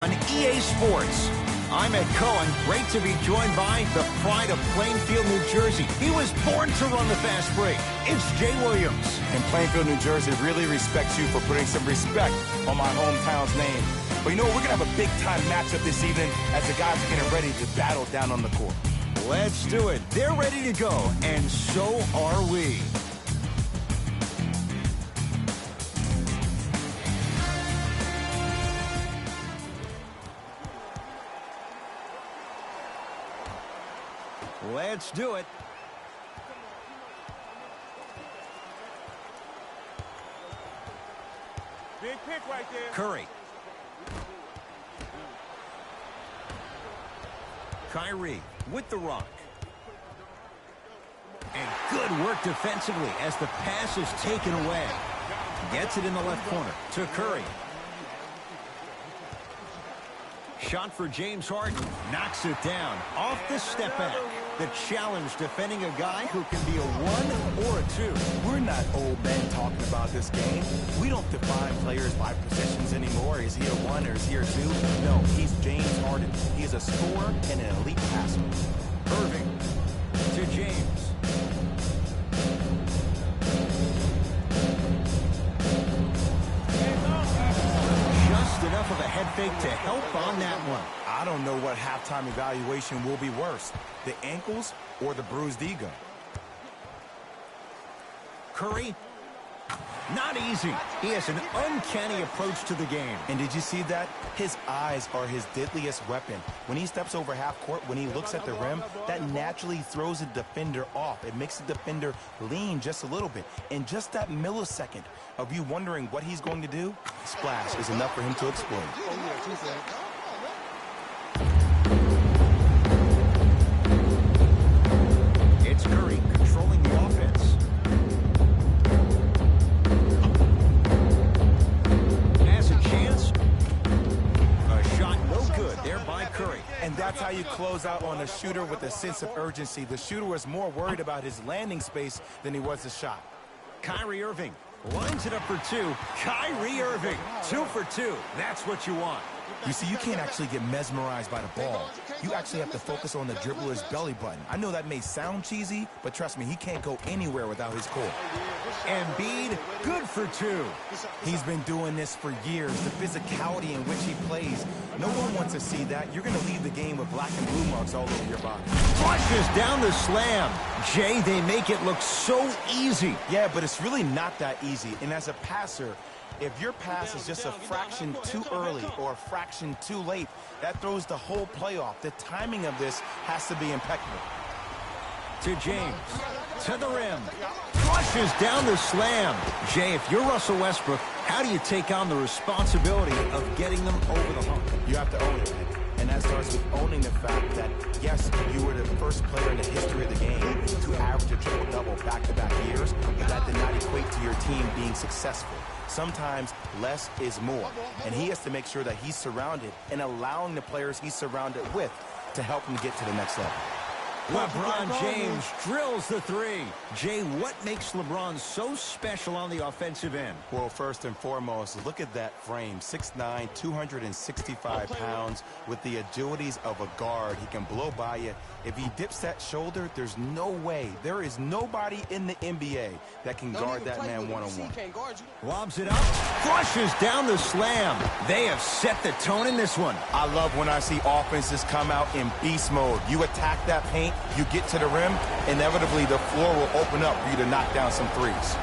On EA Sports, I'm Ed Cohen. Great to be joined by the pride of Plainfield, New Jersey. He was born to run the fast break. It's Jay Williams. And Plainfield, New Jersey really respects you for putting some respect on my hometown's name. But you know what? We're going to have a big-time matchup this evening as the guys are getting ready to battle down on the court. Let's do it. They're ready to go, and so are we. Let's do it. Big pick right there. Curry. Kyrie with the rock. And good work defensively as the pass is taken away. Gets it in the left corner to Curry. Shot for James Harden. Knocks it down. Off the step back. The challenge defending a guy who can be a 1 or a 2. We're not old men talking about this game. We don't define players by possessions anymore. Is he a 1 or is he a 2? No, he's James Harden. He is a scorer and an elite passer. Irving to James. Just enough of a head fake to help on that one. I don't know what halftime evaluation will be worse, the ankles or the bruised ego. Curry, not easy. He has an uncanny approach to the game. And did you see that? His eyes are his deadliest weapon. When he steps over half court, when he looks at the rim, that naturally throws the defender off. It makes the defender lean just a little bit. And just that millisecond of you wondering what he's going to do, splash is enough for him to explode. It's Curry controlling the offense. Has a chance. A shot no good there by Curry. And that's how you close out on a shooter with a sense of urgency. The shooter was more worried about his landing space than he was the shot. Kyrie Irving lines it up for 2. Kyrie Irving, 2 for 2. That's what you want. You see, you can't actually get mesmerized by the ball. You actually have to focus on the dribbler's belly button. I know that may sound cheesy, but trust me, he can't go anywhere without his core. Embiid, good for 2. He's been doing this for years. The physicality in which he plays, no one wants to see that. You're going to leave the game with black and blue marks all over your body. Flushes down the slam. Jay, they make it look so easy. Yeah, but it's really not that easy. And as a passer, if your pass is just a fraction too early or a fraction too late, that throws the whole play off. The timing of this has to be impeccable. To James. To the rim. Flushes down the slam. Jay, if you're Russell Westbrook, how do you take on the responsibility of getting them over the hump? You have to own it. And that starts with owning the fact that, yes, you were the first player in the history of the game to average a triple-double back-to-back years, but that did not equate to your team being successful. Sometimes less is more, and he has to make sure that he's surrounded and allowing the players he's surrounded with to help him get to the next level. LeBron James drills the 3. Jay, what makes LeBron so special on the offensive end? Well, first and foremost, look at that frame. 6'9", 265 pounds with the agilities of a guard. He can blow by you. If he dips that shoulder, there's no way. There is nobody in the NBA that can guard that man one-on-one. Lobs it up. Flushes down the slam. They have set the tone in this one. I love when I see offenses come out in beast mode. You attack that paint, you get to the rim, inevitably the floor will open up for you to knock down some threes.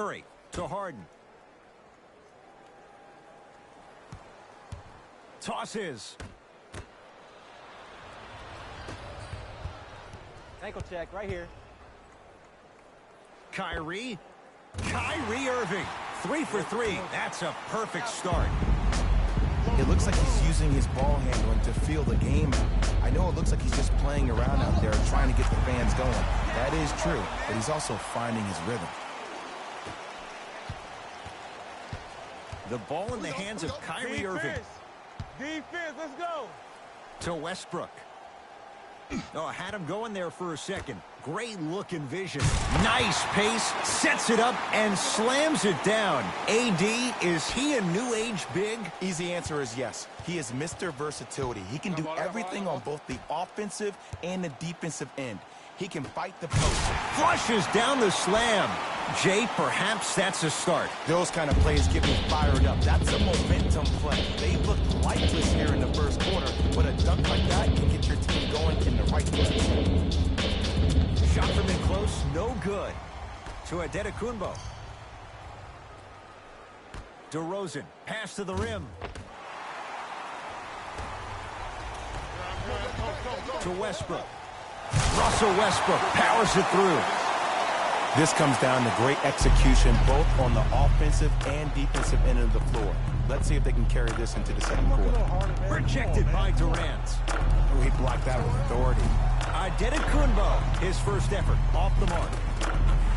Curry to Harden. Tosses. Ankle check right here. Kyrie Irving. 3 for 3. That's a perfect start. It looks like he's using his ball handling to feel the game out. I know it looks like he's just playing around out there trying to get the fans going. That is true, but he's also finding his rhythm. The ball in the hands of Kyrie Irving. Defense, let's go. To Westbrook. Oh, had him going there for a second. Great look and vision. Nice pace, sets it up, and slams it down. AD, is he a new age big? Easy answer is yes. He is Mr. Versatility. He can do everything on both the offensive and the defensive end. He can fight the post. Flushes down the slam. Jay, perhaps that's a start. Those kind of plays get me fired up. That's a momentum play. They looked lifeless here in the first quarter, but a dunk like that can get your team going in the right direction. Shot from in close, no good. To Adetokunbo. DeRozan, pass to the rim. To Westbrook. Russell Westbrook powers it through. This comes down to great execution both on the offensive and defensive end of the floor. Let's see if they can carry this into the second quarter. Rejected by Durant. Oh, he blocked that with authority. Adetokunbo, his first effort, off the mark.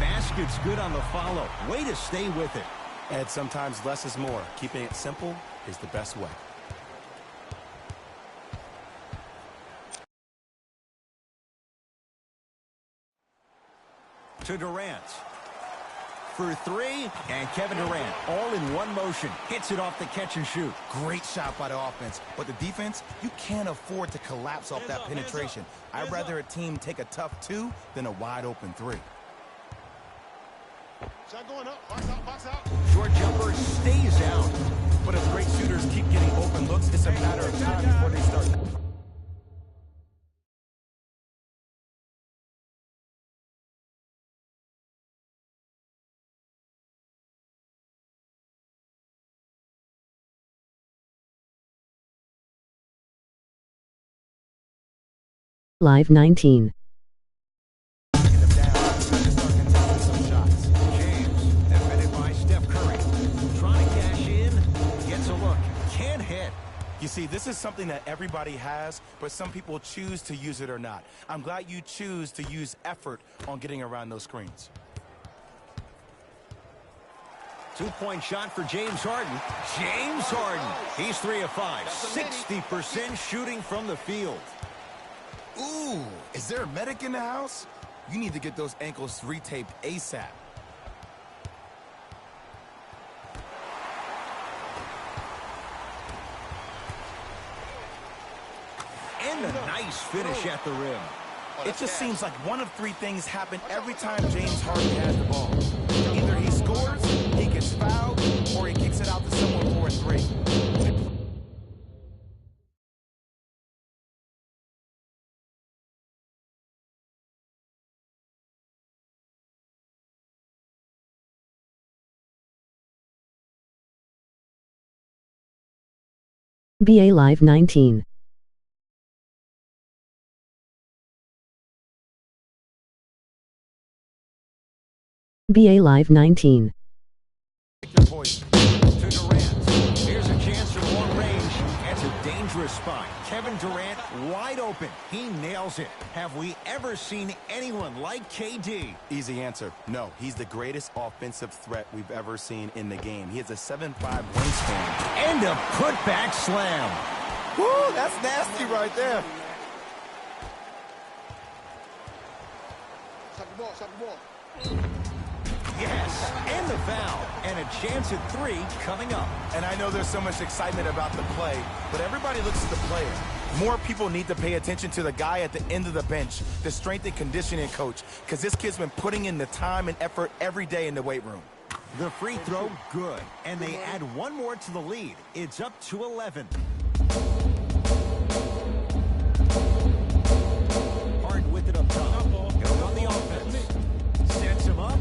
Basket's good on the follow. Way to stay with it. And sometimes less is more. Keeping it simple is the best way. To Durant. For 3, and Kevin Durant, all in one motion, hits it off the catch and shoot. Great shot by the offense, but the defense, you can't afford to collapse off that penetration. I'd rather a team take a tough 2 than a wide open 3. Shot going up, box out. Short jumper stays out. But if great shooters keep getting open looks, it's a matter of time before they start. Live 19. James, defended by Steph Curry. Trying to cash in, gets a look, can't hit. You see, this is something that everybody has, but some people choose to use it or not. I'm glad you choose to use effort on getting around those screens. 2-point shot for James Harden. James Harden, he's 3 of 5, 60% shooting from the field. Ooh, is there a medic in the house? You need to get those ankles retaped ASAP. And a nice finish at the rim. It just seems like one of 3 things happen every time James Harden has the ball. Either he scores, he gets fouled, or he kicks it out to someone for a 3. BA Live 19. BA Live 19. To Durant. Here's a chance from long range. That's a dangerous spot. Kevin Durant wide open. He nails it. Have we ever seen anyone like KD? Easy answer. No, he's the greatest offensive threat we've ever seen in the game. He has a 7'5" wingspan. And a putback slam. Woo, that's nasty right there. Shot the ball. Yes, and the foul. And a chance at 3 coming up. And I know there's so much excitement about the play, but everybody looks at the player. More people need to pay attention to the guy at the end of the bench, the strength and conditioning coach, because this kid's been putting in the time and effort every day in the weight room. The free throw, good. And they add 1 more to the lead. It's up to 11. Harden with it up top. Goes on the offense. Sets him up.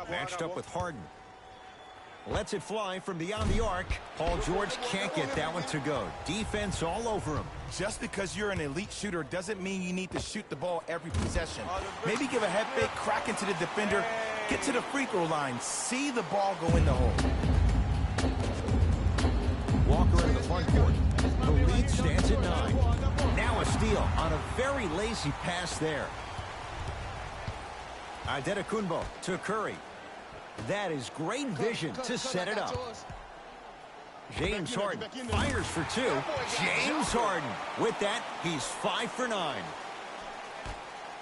Matched up with Harden. Lets it fly from beyond the arc. Paul George can't get that one to go. Defense all over him. Just because you're an elite shooter doesn't mean you need to shoot the ball every possession. Maybe give a head fake, crack into the defender, get to the free throw line, see the ball go in the hole. Walker in the front court. The lead stands at 9. Now a steal on a very lazy pass there. Antetokounmpo to Curry. That is great vision to set it up. James Harden fires for 2. James Harden. With that, he's 5 for 9.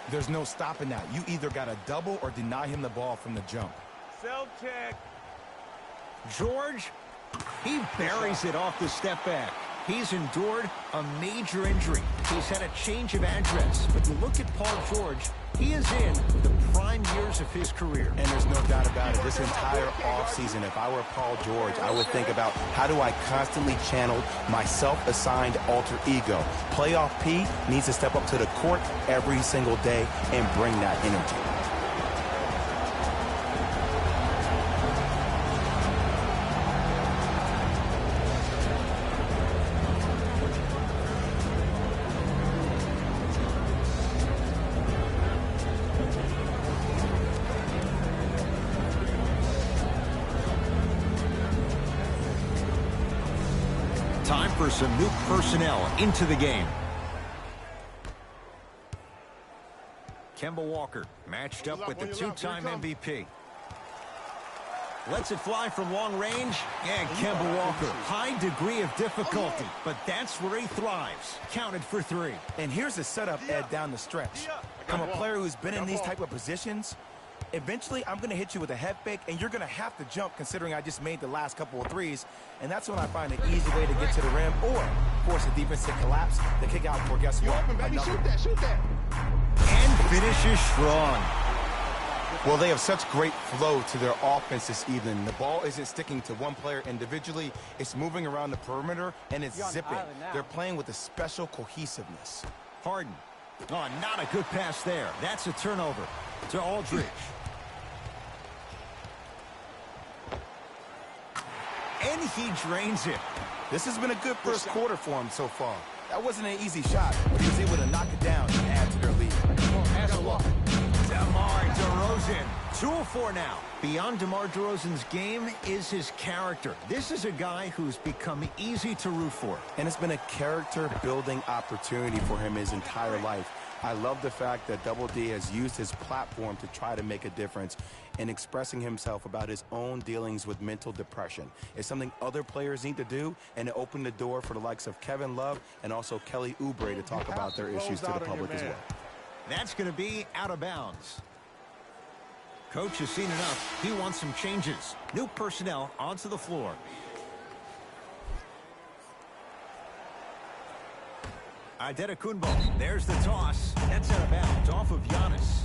There's no stopping that. You either got to double or deny him the ball from the jump. Self-check. George, he buries it off the step back. He's endured a major injury. He's had a change of address. But you look at Paul George, he is in the prime years of his career. And there's no doubt about it. This entire offseason, if I were Paul George, I would think about how do I constantly channel my self-assigned alter ego. Playoff P needs to step up to the court every single day and bring that energy. Time for some new personnel into the game. Kemba Walker matched up with the 2-time MVP. Lets it fly from long range. And Kemba Walker, high degree of difficulty, but that's where he thrives. Counted for 3. And here's the setup, Ed, down the stretch. From a player who's been in these type of positions, eventually I'm going to hit you with a head fake, and you're going to have to jump considering I just made the last couple of threes. And that's when I find an easy way to get to the rim or force the defense to collapse, the kick out for, guess what? Shoot that. And finishes strong. Well, they have such great flow to their offense this evening. The ball isn't sticking to one player individually. It's moving around the perimeter, and it's zipping. They're playing with a special cohesiveness. Harden. Oh, not a good pass there. That's a turnover to Aldridge. And he drains it. This has been a good first quarter for him so far. That wasn't an easy shot, but he was able to knock it down and add to their lead. DeMar DeRozan, 2 of 4 now. Beyond DeMar DeRozan's game is his character. This is a guy who's become easy to root for. And it's been a character-building opportunity for him his entire life. I love the fact that Double D has used his platform to try to make a difference in expressing himself about his own dealings with mental depression. It's something other players need to do, and it opened the door for the likes of Kevin Love and also Kelly Oubre to talk about their issues to the public as well. That's going to be out of bounds. Coach has seen enough. He wants some changes. New personnel onto the floor. Antetokounmpo. There's the toss. That's out of bounds. Off of Giannis.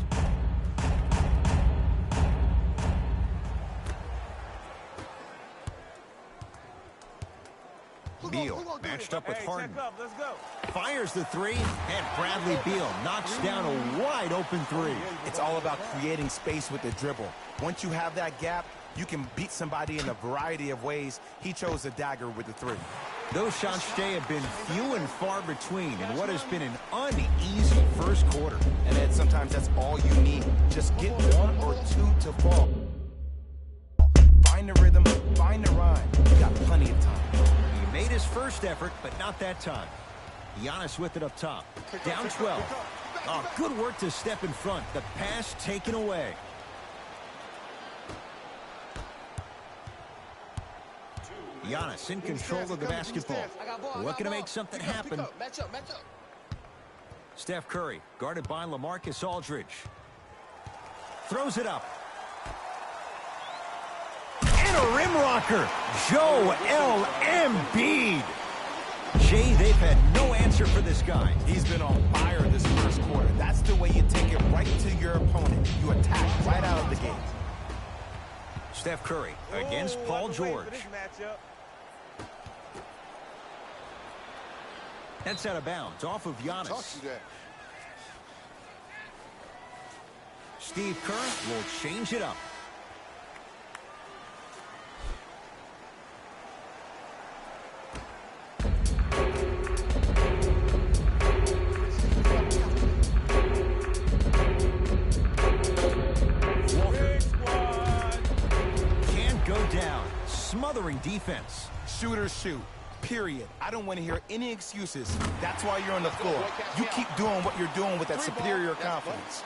Beal matched up with Harden. Let's go. Fires the 3, and Bradley Beal knocks down a wide-open 3. It's all about creating space with the dribble. Once you have that gap, you can beat somebody in a variety of ways. He chose the dagger with the 3. Those shots, Jay, have been few and far between in what has been an uneasy first quarter. And then sometimes that's all you need. Just get 1 or 2 to fall. Find the rhythm, find the rhyme. You got plenty of time. He made his first effort, but not that time. Giannis with it up top. Down 12. Oh, good work to step in front. The pass taken away. Giannis in control of the basketball. Looking to make something happen. Match up. Steph Curry, guarded by LaMarcus Aldridge. Throws it up. And a rim rocker. Joel Embiid. Jay, they've had no answer for this guy. He's been on fire this first quarter. That's the way you take it right to your opponent. You attack right out of the gate. Steph Curry against Paul George. That's out of bounds, off of Giannis. Steve Kerr will change it up. bothering defense. Shooters shoot. Period. I don't want to hear any excuses. That's why you're on the floor. You keep doing what you're doing with that superior confidence.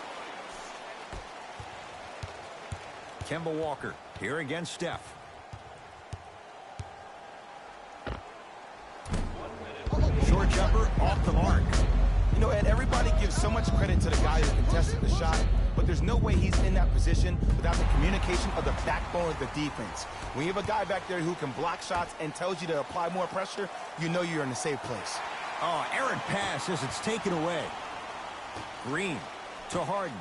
Kemba Walker here against Steph. Short jumper off the mark. You know, Ed, everybody gives so much credit to the guy who contested the shot, but there's no way he's in that position without the communication of the backbone of the defense. When you have a guy back there who can block shots and tells you to apply more pressure, you know you're in a safe place. Oh, errant pass as it's taken away. Green to Harden.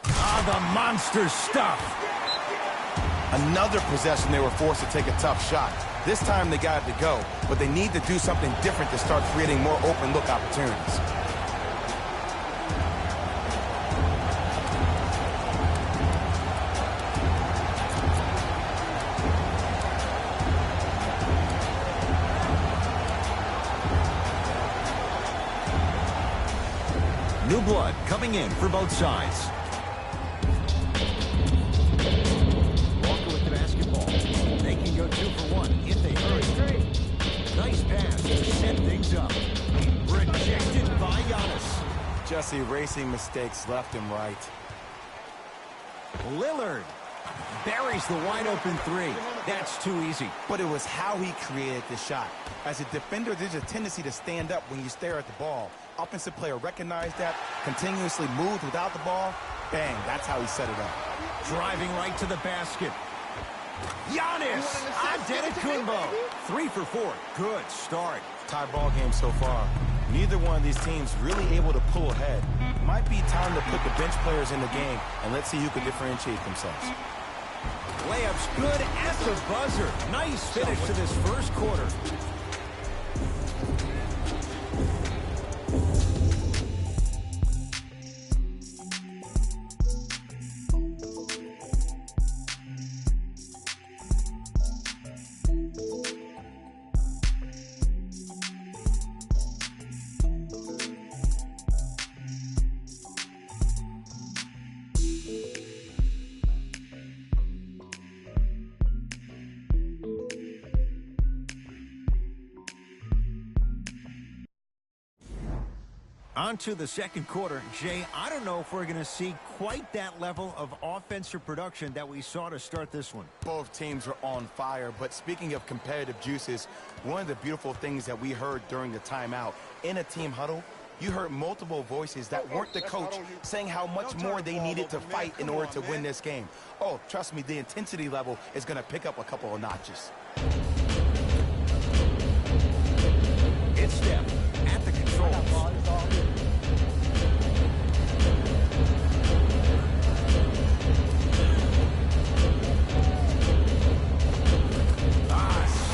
Ah, the monster stuff. Another possession they were forced to take a tough shot. This time they got it to go, but they need to do something different to start creating more open look opportunities. New blood coming in for both sides. Walker with the basketball. They can go 2 for 1 if they hurry. Nice pass to set things up. Rejected by Giannis. Just erasing mistakes left and right. Lillard buries the wide open 3. That's too easy. But it was how he created the shot. As a defender, there's a tendency to stand up when you stare at the ball. Offensive player recognized that, continuously moved without the ball. Bang, that's how he set it up. Driving right to the basket. Giannis Antetokounmpo. 3 for 4. Good start. Tie ball game so far. Neither one of these teams really able to pull ahead. Might be time to put the bench players in the game, and let's see who can differentiate themselves. Layup's good at the buzzer. Nice finish to this first quarter. On to the second quarter. Jay, I don't know if we're going to see quite that level of offensive production that we saw to start this one. Both teams are on fire, but speaking of competitive juices, one of the beautiful things that we heard during the timeout, in a team huddle, you heard multiple voices that weren't the coach saying how much more they needed to fight in order to win this game. Oh, trust me, the intensity level is going to pick up a couple of notches. It's Steph at the controls.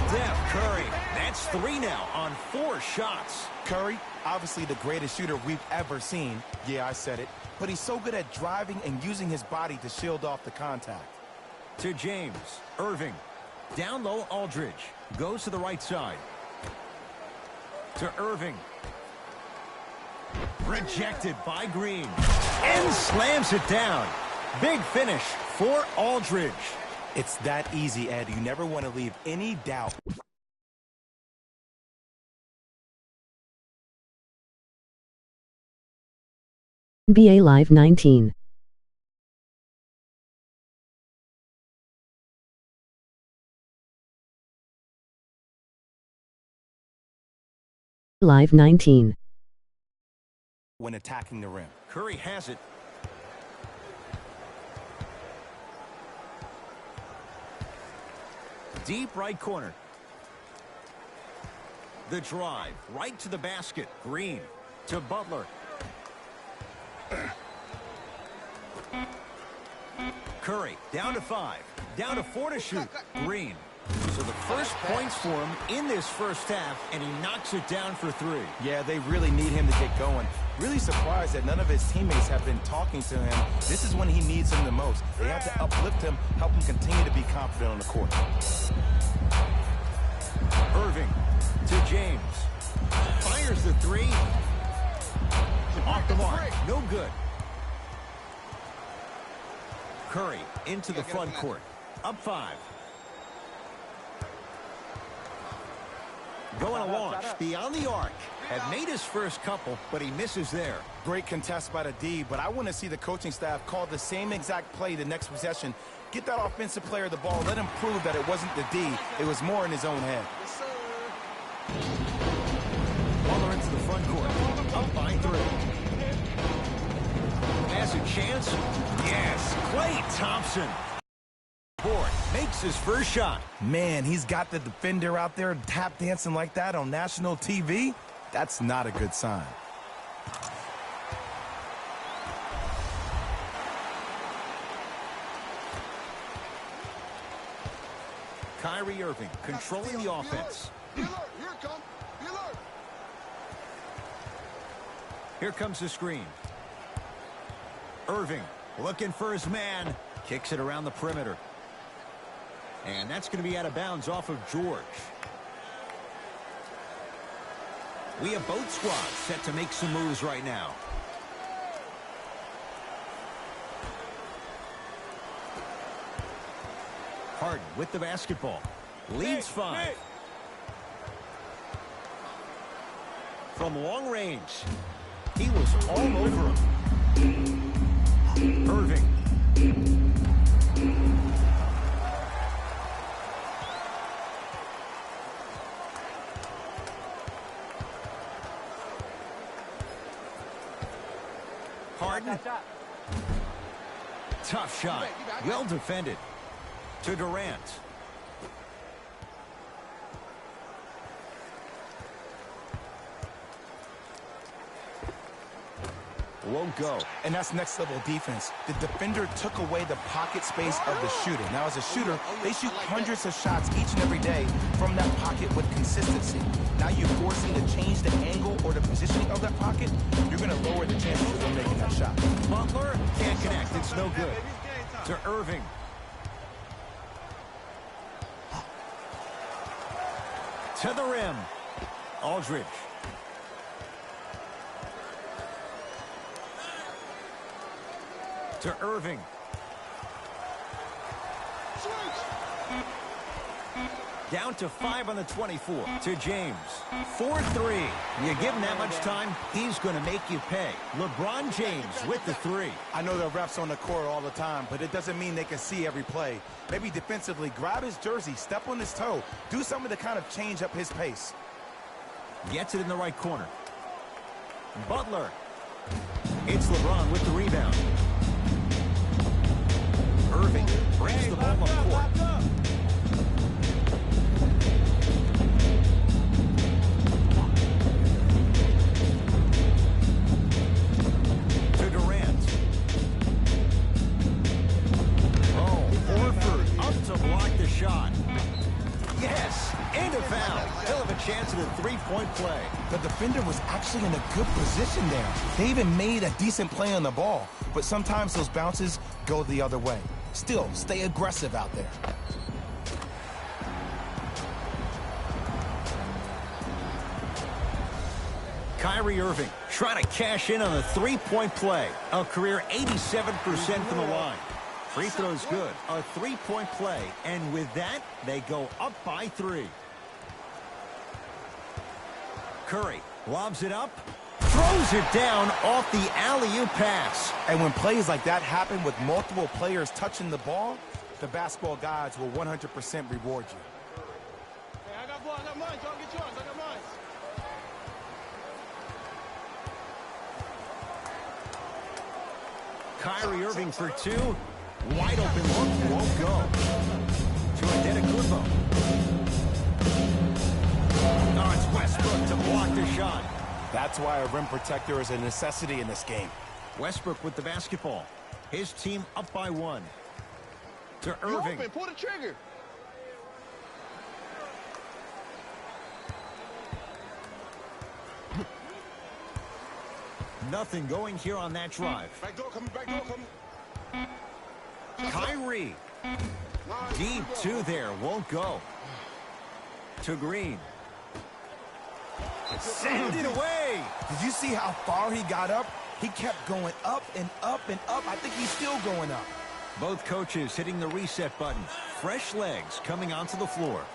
Steph Curry. That's 3 now on 4 shots. Curry, obviously the greatest shooter we've ever seen. Yeah, I said it. But he's so good at driving and using his body to shield off the contact. To James. Irving. Down low, Aldridge. Goes to the right side. To Irving. Rejected by Green. And slams it down. Big finish for Aldridge. It's that easy, Ed. You never want to leave any doubt. BA Live 19. Live 19. When attacking the rim. Curry has it. Deep right corner. The drive right to the basket. Green to Butler. Curry down to 5. Down to 4 to shoot. Green. So the first points for him in this first half, and he knocks it down for 3. Yeah, they really need him to get going. Really surprised that none of his teammates have been talking to him. This is when he needs him the most. They have to uplift him, help him continue to be confident on the court. Irving to James. Fires the 3. Off the mark. No good. Curry into the front court. Up 5. Going to launch beyond the arc. Had made his first couple, but he misses there. Great contest by the D, but I want to see the coaching staff call the same exact play the next possession. Get that offensive player the ball. Let him prove that it wasn't the D. It was more in his own head. Butler into the front court. Up by 3. Has a chance. Yes, Klay Thompson. Board makes his first shot. Man, he's got the defender out there tap dancing like that on national TV. That's not a good sign. Kyrie Irving controlling the offense. Here comes the screen. Irving looking for his man. Kicks it around the perimeter. And that's going to be out of bounds off of George. We have both squads set to make some moves right now. Harden with the basketball. Leads 5. From long range. He was all over him. Irving. Harden. Tough shot. Well defended. To Durant. Won't go. And that's next level defense. The defender took away the pocket space of the shooter. Now, as a shooter, they shoot hundreds of shots each and every day from that pocket with consistency. Now you're forcing to change the angle or the positioning of that pocket. You're going to lower the chances of them making that shot. Butler can't connect. It's no good. To Irving. To the rim. Aldridge. To Irving. Down to 5 on the 24. To James. 4-3. You give him that much time, he's going to make you pay. LeBron James with the 3. I know the refs on the court all the time, but it doesn't mean they can see every play. Maybe defensively, grab his jersey, step on his toe, do something to kind of change up his pace. Gets it in the right corner. Butler. It's LeBron with the rebound. Irving brings the ball up court. To Durant. Oh, Horford up to block the shot. Yes, into foul. He'll have a chance at a three-point play. The defender was actually in a good position there. They even made a decent play on the ball, but sometimes those bounces go the other way. Still, stay aggressive out there. Kyrie Irving trying to cash in on a three-point play. A career 87% from the line. Free throw's good. A three-point play. And with that, they go up by 3. Curry lobs it up. Throws it down off the alley-oop pass. And when plays like that happen with multiple players touching the ball, the basketball gods will 100% reward you. Hey, I got mine, y'all get yours, I got mine. Kyrie Irving for 2. Wide open look, won't go. To Antetokounmpo. Oh, it's Westbrook to block the shot. That's why a rim protector is a necessity in this game. Westbrook with the basketball. His team up by 1. To Irving. Open, pull the trigger. Nothing going here on that drive. Back door coming, back door coming. Kyrie. Deep 2 there, won't go. To Green. Send it away. Did you see how far he got up? He kept going up and up and up. I think he's still going up. Both coaches hitting the reset button. Fresh legs coming onto the floor.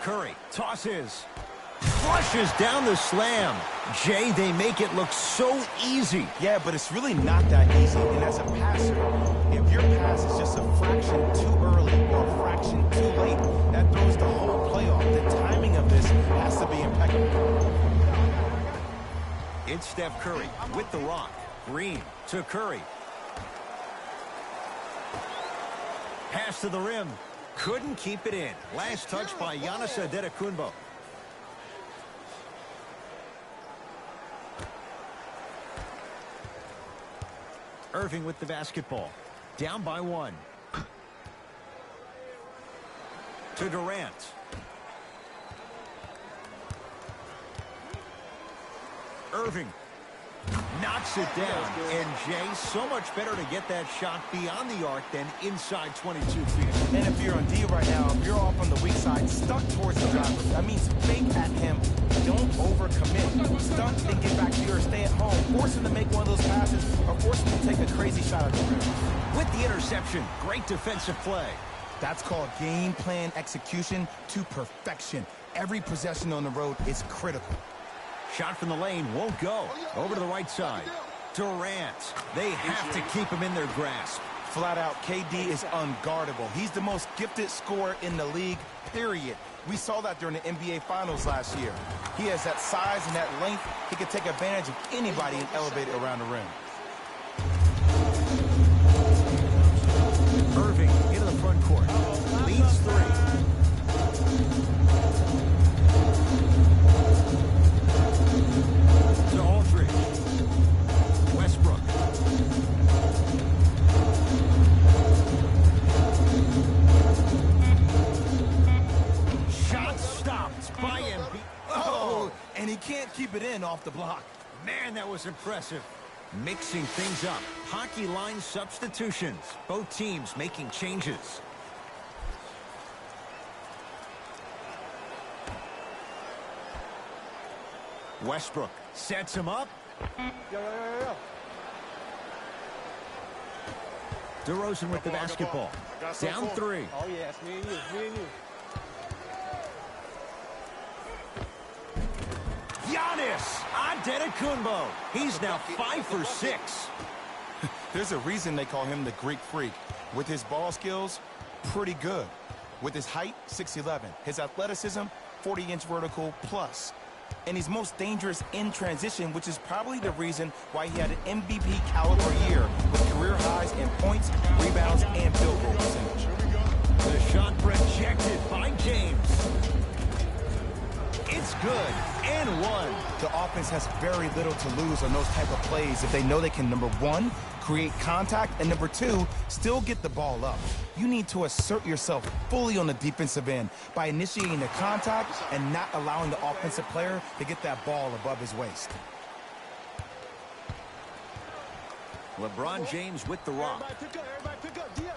Curry tosses. Flushes down the slam. Jay, they make it look so easy. Yeah, but it's really not that easy. And as a passer, if your pass is just a fraction too early or a fraction too late, that throws the whole play off. The timing of this has to be impeccable. It's Steph Curry with the rock. Green to Curry. Pass to the rim. Couldn't keep it in. Last touch by Giannis Antetokounmpo. Irving with the basketball. Down by 1. To Durant. Irving knocks it down. And Jay, so much better to get that shot beyond the arc than inside 22 feet. And if you're on D right now, if you're off on the weak side, stuck towards the driver, that means fake at him. Don't overcommit. Stunt, then get back to your stay at home. Force him to make one of those passes or force him to take a crazy shot at the rim. With the interception, great defensive play. That's called game plan execution to perfection. Every possession on the road is critical. Shot from the lane won't go. Over to the right side. Durant. They have to keep him in their grasp. Flat out, KD is unguardable. He's the most gifted scorer in the league, period. We saw that during the NBA Finals last year. He has that size and that length. He can take advantage of anybody and elevate it around the rim. Irving into the front court. Leads 3. To Aldridge. Westbrook. Shot stopped by Embiid. Oh, and he can't keep it in off the block. Man, that was impressive. Mixing things up. Hockey line substitutions. Both teams making changes. Westbrook sets him up. Yo. DeRozan with the basketball. Down 3. Oh, yeah, it's me and you. Giannis Antetokounmpo. He's now 5 for 6. There's a reason they call him the Greek Freak. With his ball skills, pretty good. With his height, 6'11". His athleticism, 40-inch vertical plus. And he's most dangerous in transition, which is probably the reason why he had an MVP caliber year with career highs in points, rebounds, and field goal percentage. The shot rejected by James. It's good and 1. The offense has very little to lose on those type of plays if they know they can, number 1, create contact, and number 2, still get the ball up. You need to assert yourself fully on the defensive end by initiating the contact and not allowing the offensive player to get that ball above his waist. LeBron James with the rock. Everybody pick up. Dia.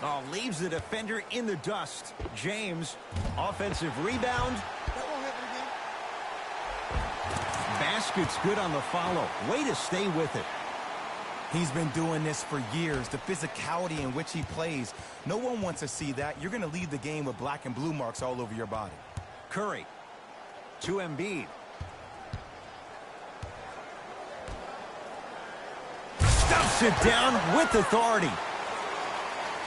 Oh, leaves the defender in the dust. James, offensive rebound. That won't happen again. Basket's good on the follow. Way to stay with it. He's been doing this for years, the physicality in which he plays. No one wants to see that. You're going to leave the game with black and blue marks all over your body. Curry to Embiid. Stuffs it down with authority.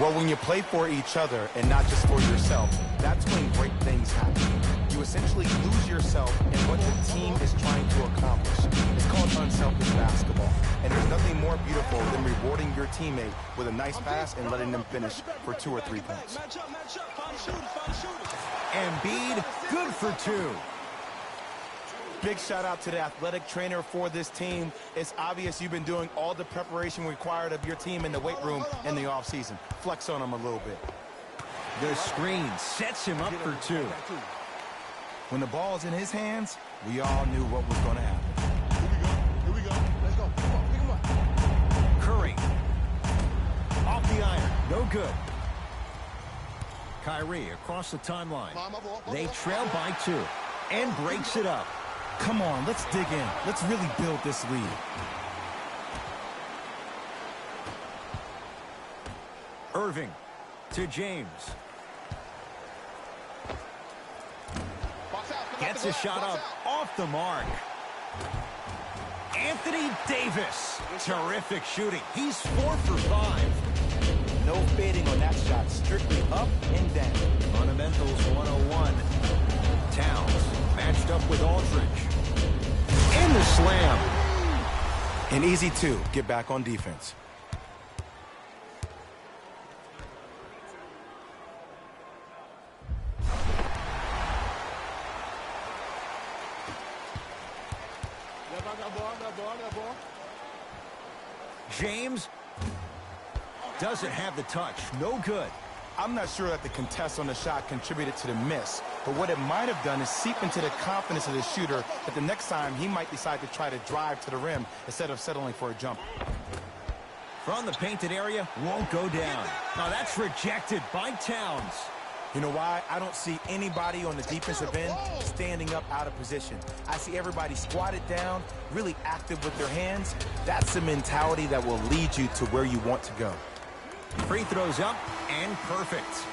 Well, when you play for each other and not just for yourself, that's when great things happen. You essentially lose yourself in what the team is trying to accomplish. It's called unselfish basketball. And there's nothing more beautiful than rewarding your teammate with a nice pass and letting them finish for 2 or 3 points. Match up. Find the shooters. Embiid, good for 2. Big shout out to the athletic trainer for this team. It's obvious you've been doing all the preparation required of your team in the weight room in the offseason. Flex on them a little bit. The screen sets him up for 2. When the ball's in his hands, we all knew what was going to happen. Here we go. Let's go. Come on, pick him up. Curry. Off the iron. No good. Kyrie across the timeline. They trail by 2 and breaks it up. Come on, let's dig in. Let's really build this lead. Irving to James. Gets a shot up off the mark. Anthony Davis. Terrific shooting. He's 4 for 5. No fading on that shot. Strictly up and down. Fundamentals 101. Towns matched up with Aldridge. And the slam. An easy 2. Get back on defense. James doesn't have the touch. No good. I'm not sure that the contest on the shot contributed to the miss, but what it might have done is seep into the confidence of the shooter that the next time he might decide to try to drive to the rim instead of settling for a jump. From the painted area, won't go down. Now that's rejected by Towns. You know why? I don't see anybody on the defensive end standing up out of position. I see everybody squatted down, really active with their hands. That's the mentality that will lead you to where you want to go. Free throws up and perfect.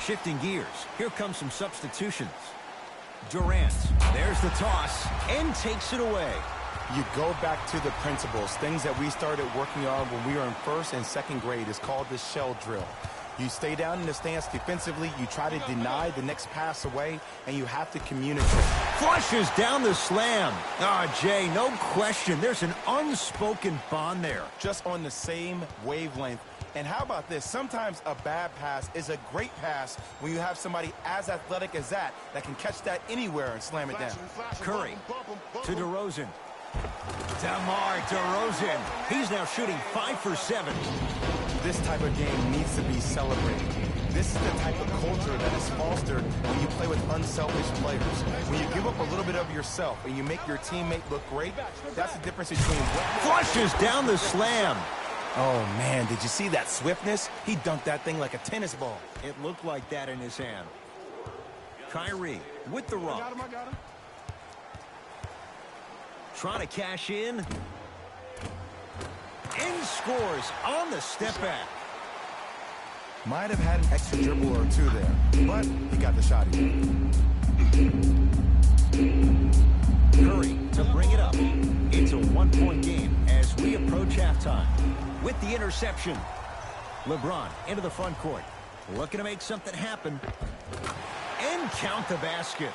Shifting gears. Here comes some substitutions. Durant, there's the toss, and takes it away. You go back to the principles, things that we started working on when we were in 1st and 2nd grade. It's called the shell drill. You stay down in the stance defensively, you try to deny the next pass away, and you have to communicate. Flushes down the slam. Jay, no question. There's an unspoken bond there. Just on the same wavelength. And how about this? Sometimes a bad pass is a great pass when you have somebody as athletic as that can catch that anywhere and slam it down. Curry to DeRozan. DeMar DeRozan. He's now shooting 5 for 7. This type of game needs to be celebrated. This is the type of culture that is fostered when you play with unselfish players. When you give up a little bit of yourself and you make your teammate look great, that's the difference between... Flushes down the slam. Oh, man, did you see that swiftness? He dunked that thing like a tennis ball. It looked like that in his hand. Kyrie with the rock. I got him. Trying to cash in. And scores on the step back. Might have had an extra dribble or two there, but he got the shot in. Curry to bring it up. It's a 1-point game as we approach halftime. With the interception, LeBron into the front court. Looking to make something happen. And count the basket.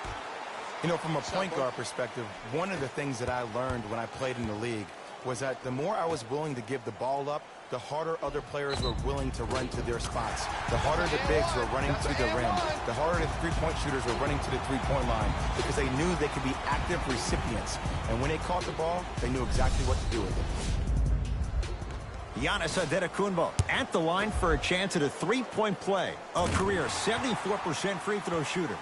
You know, from a point guard perspective, one of the things that I learned when I played in the league was that the more I was willing to give the ball up, the harder other players were willing to run to their spots. The harder the bigs were running to the rim. The harder the three-point shooters were running to the three-point line because they knew they could be active recipients. And when they caught the ball, they knew exactly what to do with it. Giannis Antetokounmpo at the line for a chance at a three-point play. A career 74% free throw shooter.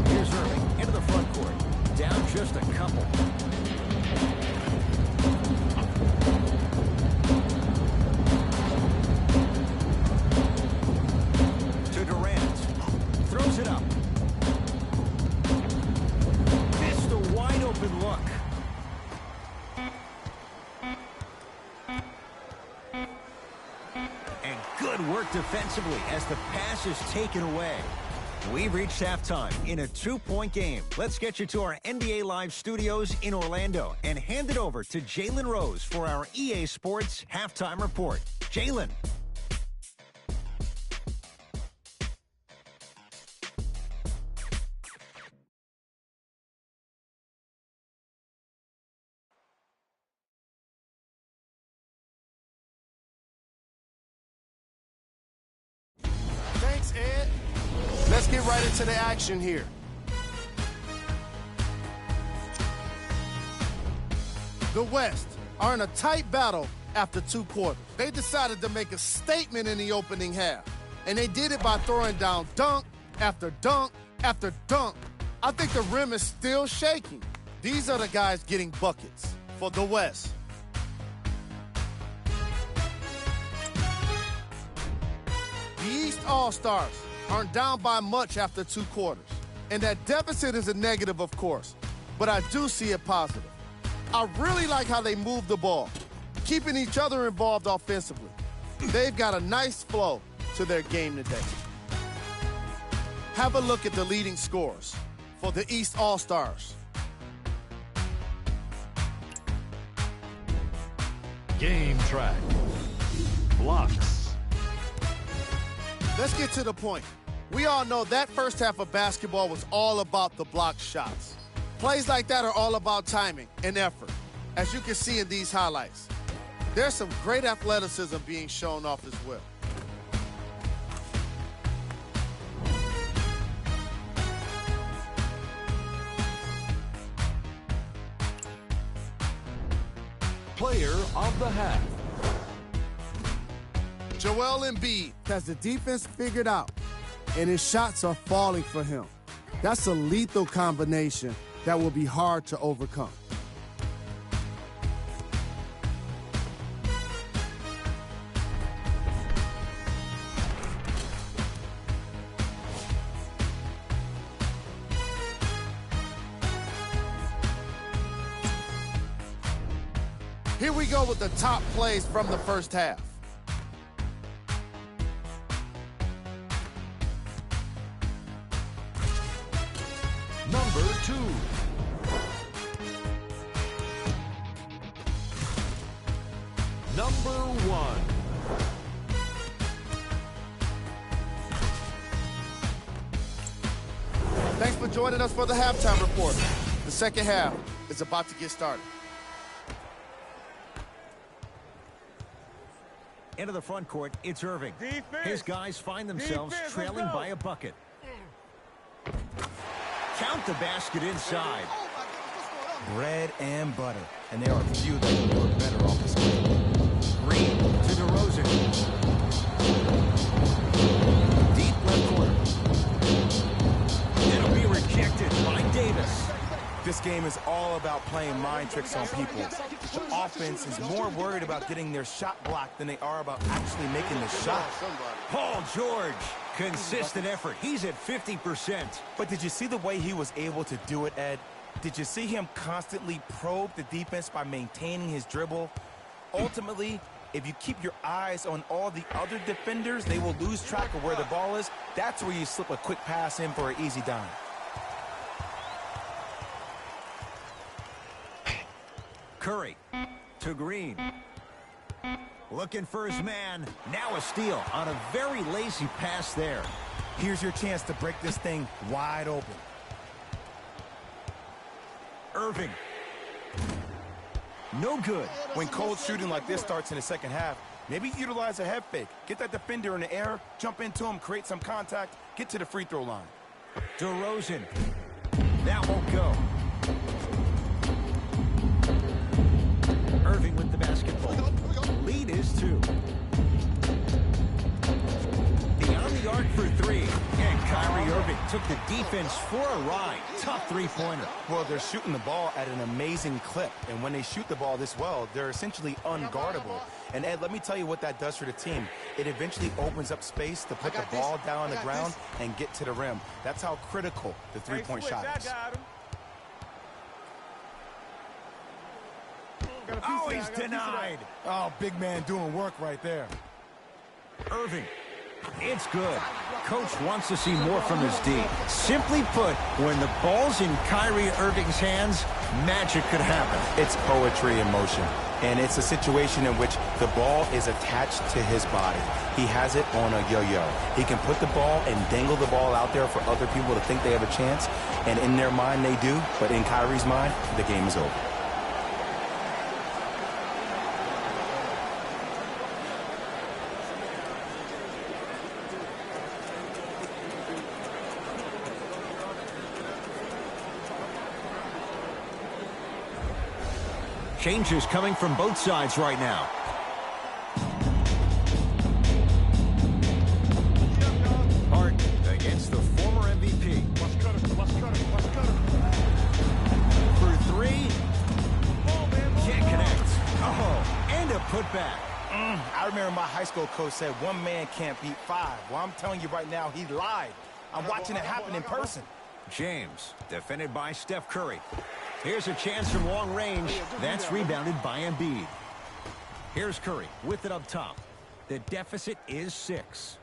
Here's Irving into the front court. Down just a couple. To Durant. Throws it up. Missed a wide open look. And good work defensively as the pass is taken away. We've reached halftime in a 2-point game. Let's get you to our NBA Live studios in Orlando and hand it over to Jalen Rose for our EA Sports Halftime Report. Jalen. Thanks, Ed. Let's get right into the action here. The West are in a tight battle after 2 quarters. They decided to make a statement in the opening half, and they did it by throwing down dunk after dunk after dunk. I think the rim is still shaking. These are the guys getting buckets for the West. The East All-Stars aren't down by much after 2 quarters. And that deficit is a negative, of course, but I do see it positive. I really like how they move the ball, keeping each other involved offensively. They've got a nice flow to their game today. Have a look at the leading scorers for the East All-Stars. Game track. Blocks. Let's get to the point. We all know that first half of basketball was all about the block shots. Plays like that are all about timing and effort, as you can see in these highlights. There's some great athleticism being shown off as well. Player of the half. Joel Embiid has the defense figured out, and his shots are falling for him. That's a lethal combination that will be hard to overcome. Here we go with the top plays from the first half. Number 2. Number 1. Thanks for joining us for the halftime report. The second half is about to get started. Into the front court, it's Irving. Defense. His guys find themselves Defense, trailing let's go. by a bucket. Count the basket inside. Bread and butter. And there are few that can do it better off the screen. Green to DeRozan. Deep left corner. It'll be rejected by Davis. This game is all about playing mind tricks on people. The offense is more worried about getting their shot blocked than they are about actually making the shot. Paul George. Consistent effort. He's at 50%. But did you see the way he was able to do it, Ed? Did you see him constantly probe the defense by maintaining his dribble? Ultimately, if you keep your eyes on all the other defenders, they will lose track of where the ball is. That's where you slip a quick pass in for an easy dime. Curry to Green. Looking for his man. Now a steal on a very lazy pass there. Here's your chance to break this thing wide open. Irving. No good. When cold shooting like this starts in the second half, maybe utilize a head fake. Get that defender in the air, jump into him, create some contact, get to the free throw line. DeRozan. That won't go. Irving with the basketball. Lead is 2. Beyond the arc for 3. And Kyrie Irving took the defense for a ride. Tough three-pointer. Well, they're shooting the ball at an amazing clip. And when they shoot the ball this well, they're essentially unguardable. And, Ed, let me tell you what that does for the team. It eventually opens up space to put the ball down on the ground and get to the rim. That's how critical the three-point shot is. Oh, he's denied. Oh, big man doing work right there. Irving. It's good. Coach wants to see more from his D. Simply put, when the ball's in Kyrie Irving's hands, magic could happen. It's poetry in motion. And it's a situation in which the ball is attached to his body. He has it on a yo-yo. He can put the ball and dangle the ball out there for other people to think they have a chance. And in their mind, they do. But in Kyrie's mind, the game is over. Changes coming from both sides right now. Hart against the former MVP. For 3. Can't connect. Oh, and a putback. I remember my high school coach said one man can't beat five. Well, I'm telling you right now, he lied. I'm watching it happen in person. James, defended by Steph Curry. Here's a chance from long range. That's rebounded by Embiid. Here's Curry with it up top. The deficit is 6.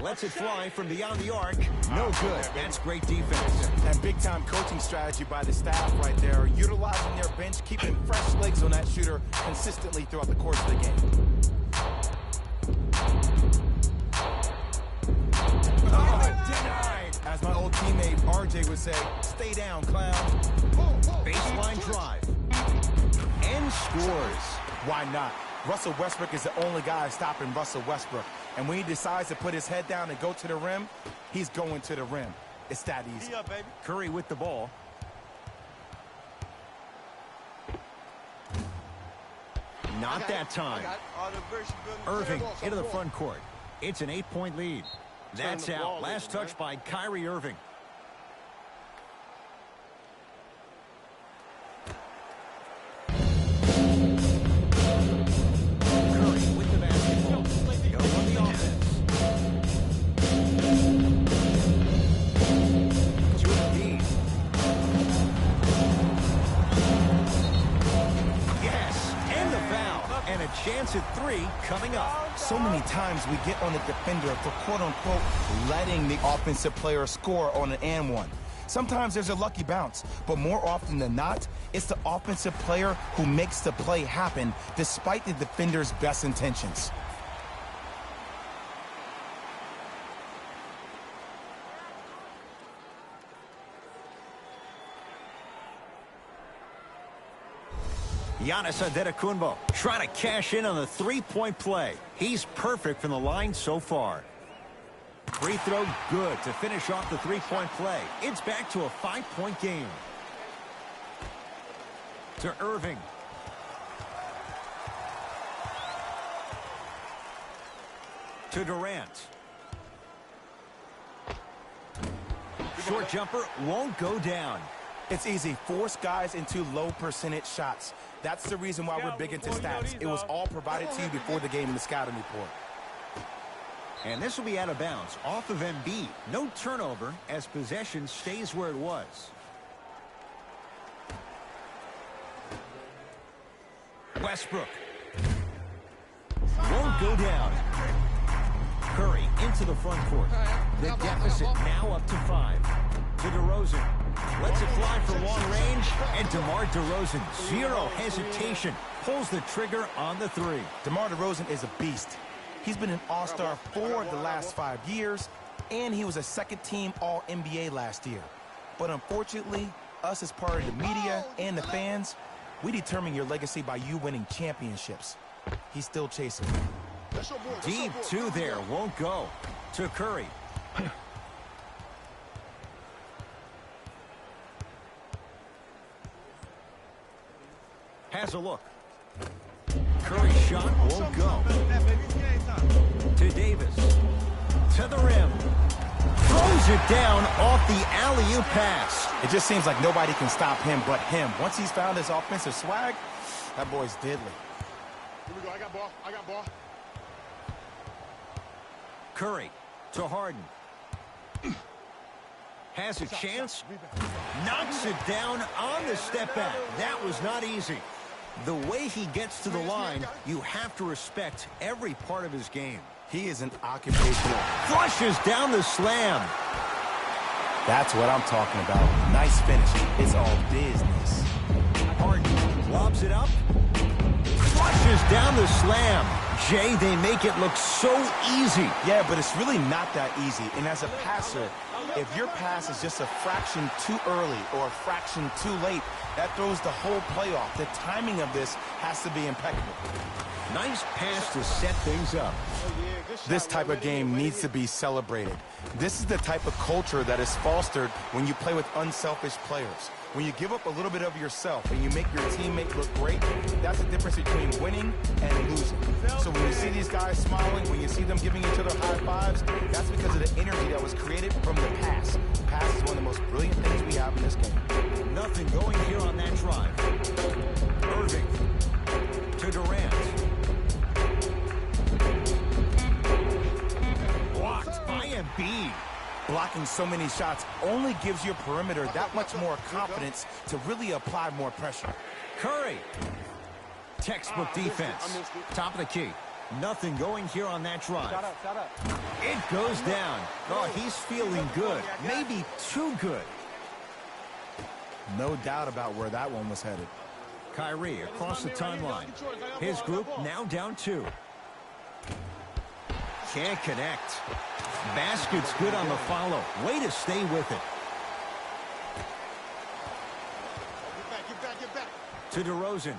Lets it fly from beyond the arc. No good. That's great defense. And big-time coaching strategy by the staff right there. Utilizing their bench, keeping fresh legs on that shooter consistently throughout the course of the game. Oh, denied. As my old teammate RJ would say, stay down, clown. Baseline drive. And scores. Why not? Russell Westbrook is the only guy stopping Russell Westbrook. And when he decides to put his head down and go to the rim, he's going to the rim. It's that easy. Curry with the ball. Not that time. Irving into the front court. It's an 8-point lead. That's out. Last touch by Kyrie Irving. Curry with the basketball. Go on the offense. To Embiid. Yes, and the foul. And a chance at 3 coming up. So many times we get on the defender for quote-unquote letting the offensive player score on an and one. Sometimes there's a lucky bounce, but more often than not, it's the offensive player who makes the play happen despite the defender's best intentions. Giannis Antetokounmpo trying to cash in on the three-point play. He's perfect from the line so far. Free throw good to finish off the three-point play. It's back to a 5-point game. To Irving. To Durant. Short jumper won't go down. It's easy. Force guys into low percentage shots. That's the reason why we're big into stats. It was all provided to you before the game in the scouting report. And this will be out of bounds off of Embiid. No turnover as possession stays where it was. Westbrook. Won't go down. Curry into the front court. The deficit now up to 5. To DeRozan. Lets it fly for long range. And DeMar DeRozan, zero hesitation, pulls the trigger on the 3. DeMar DeRozan is a beast. He's been an all-star 4 of the last 5 years, and he was a second-team All-NBA last year. But unfortunately, us as part of the media and the fans, we determine your legacy by you winning championships. He's still chasing. Deep 2 there, won't go. To Curry. Has a look. Curry's shot won't go. To Davis. To the rim. Throws it down off the alley-oop pass. It just seems like nobody can stop him but him. Once he's found his offensive swag, that boy's deadly. Here we go. I got ball. I got ball. Curry to Harden. Has a chance. Knocks it down on the step back. That was not easy. The way he gets to the line, you have to respect every part of his game. He is an occupational. Flushes down the slam. That's what I'm talking about. Nice finish. It's all business. Harden lobs it up. Flushes down the slam. Jay, they make it look so easy. Yeah, but it's really not that easy. And as a passer, if your pass is just a fraction too early or a fraction too late, that throws the whole play off. The timing of this has to be impeccable. Nice pass to set things up. This type of game needs to be celebrated. This is the type of culture that is fostered when you play with unselfish players. When you give up a little bit of yourself and you make your teammate look great, that's the difference between winning and losing. So when you see these guys smiling, when you see them giving each other high fives, that's because of the energy that was created from the pass. The pass is one of the most brilliant things we have in this game. Nothing going here on that drive. Irving to Durant. Blocking so many shots only gives your perimeter that much more confidence to really apply more pressure. Curry. Textbook defense. Top of the key. Nothing going here on that drive. It goes down. Oh, he's feeling good. Maybe too good. No doubt about where that one was headed. Kyrie across the timeline. His group now down 2. Can't connect. Basket's good on the follow. Way to stay with it. Get back. To DeRozan.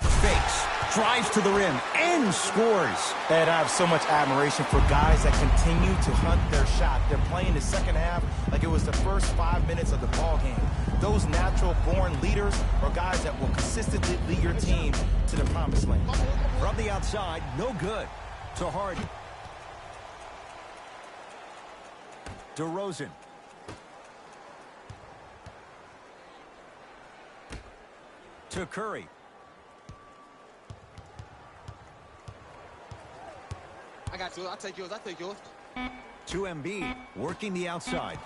Fakes. Drives to the rim and scores. Ed, I have so much admiration for guys that continue to hunt their shot. They're playing the second half like it was the first 5 minutes of the ball game. Those natural-born leaders are guys that will consistently lead your team to the promised land. From the outside, no good. To Harden. DeRozan. To Curry. I got you. I'll take yours. To Embiid, working the outside.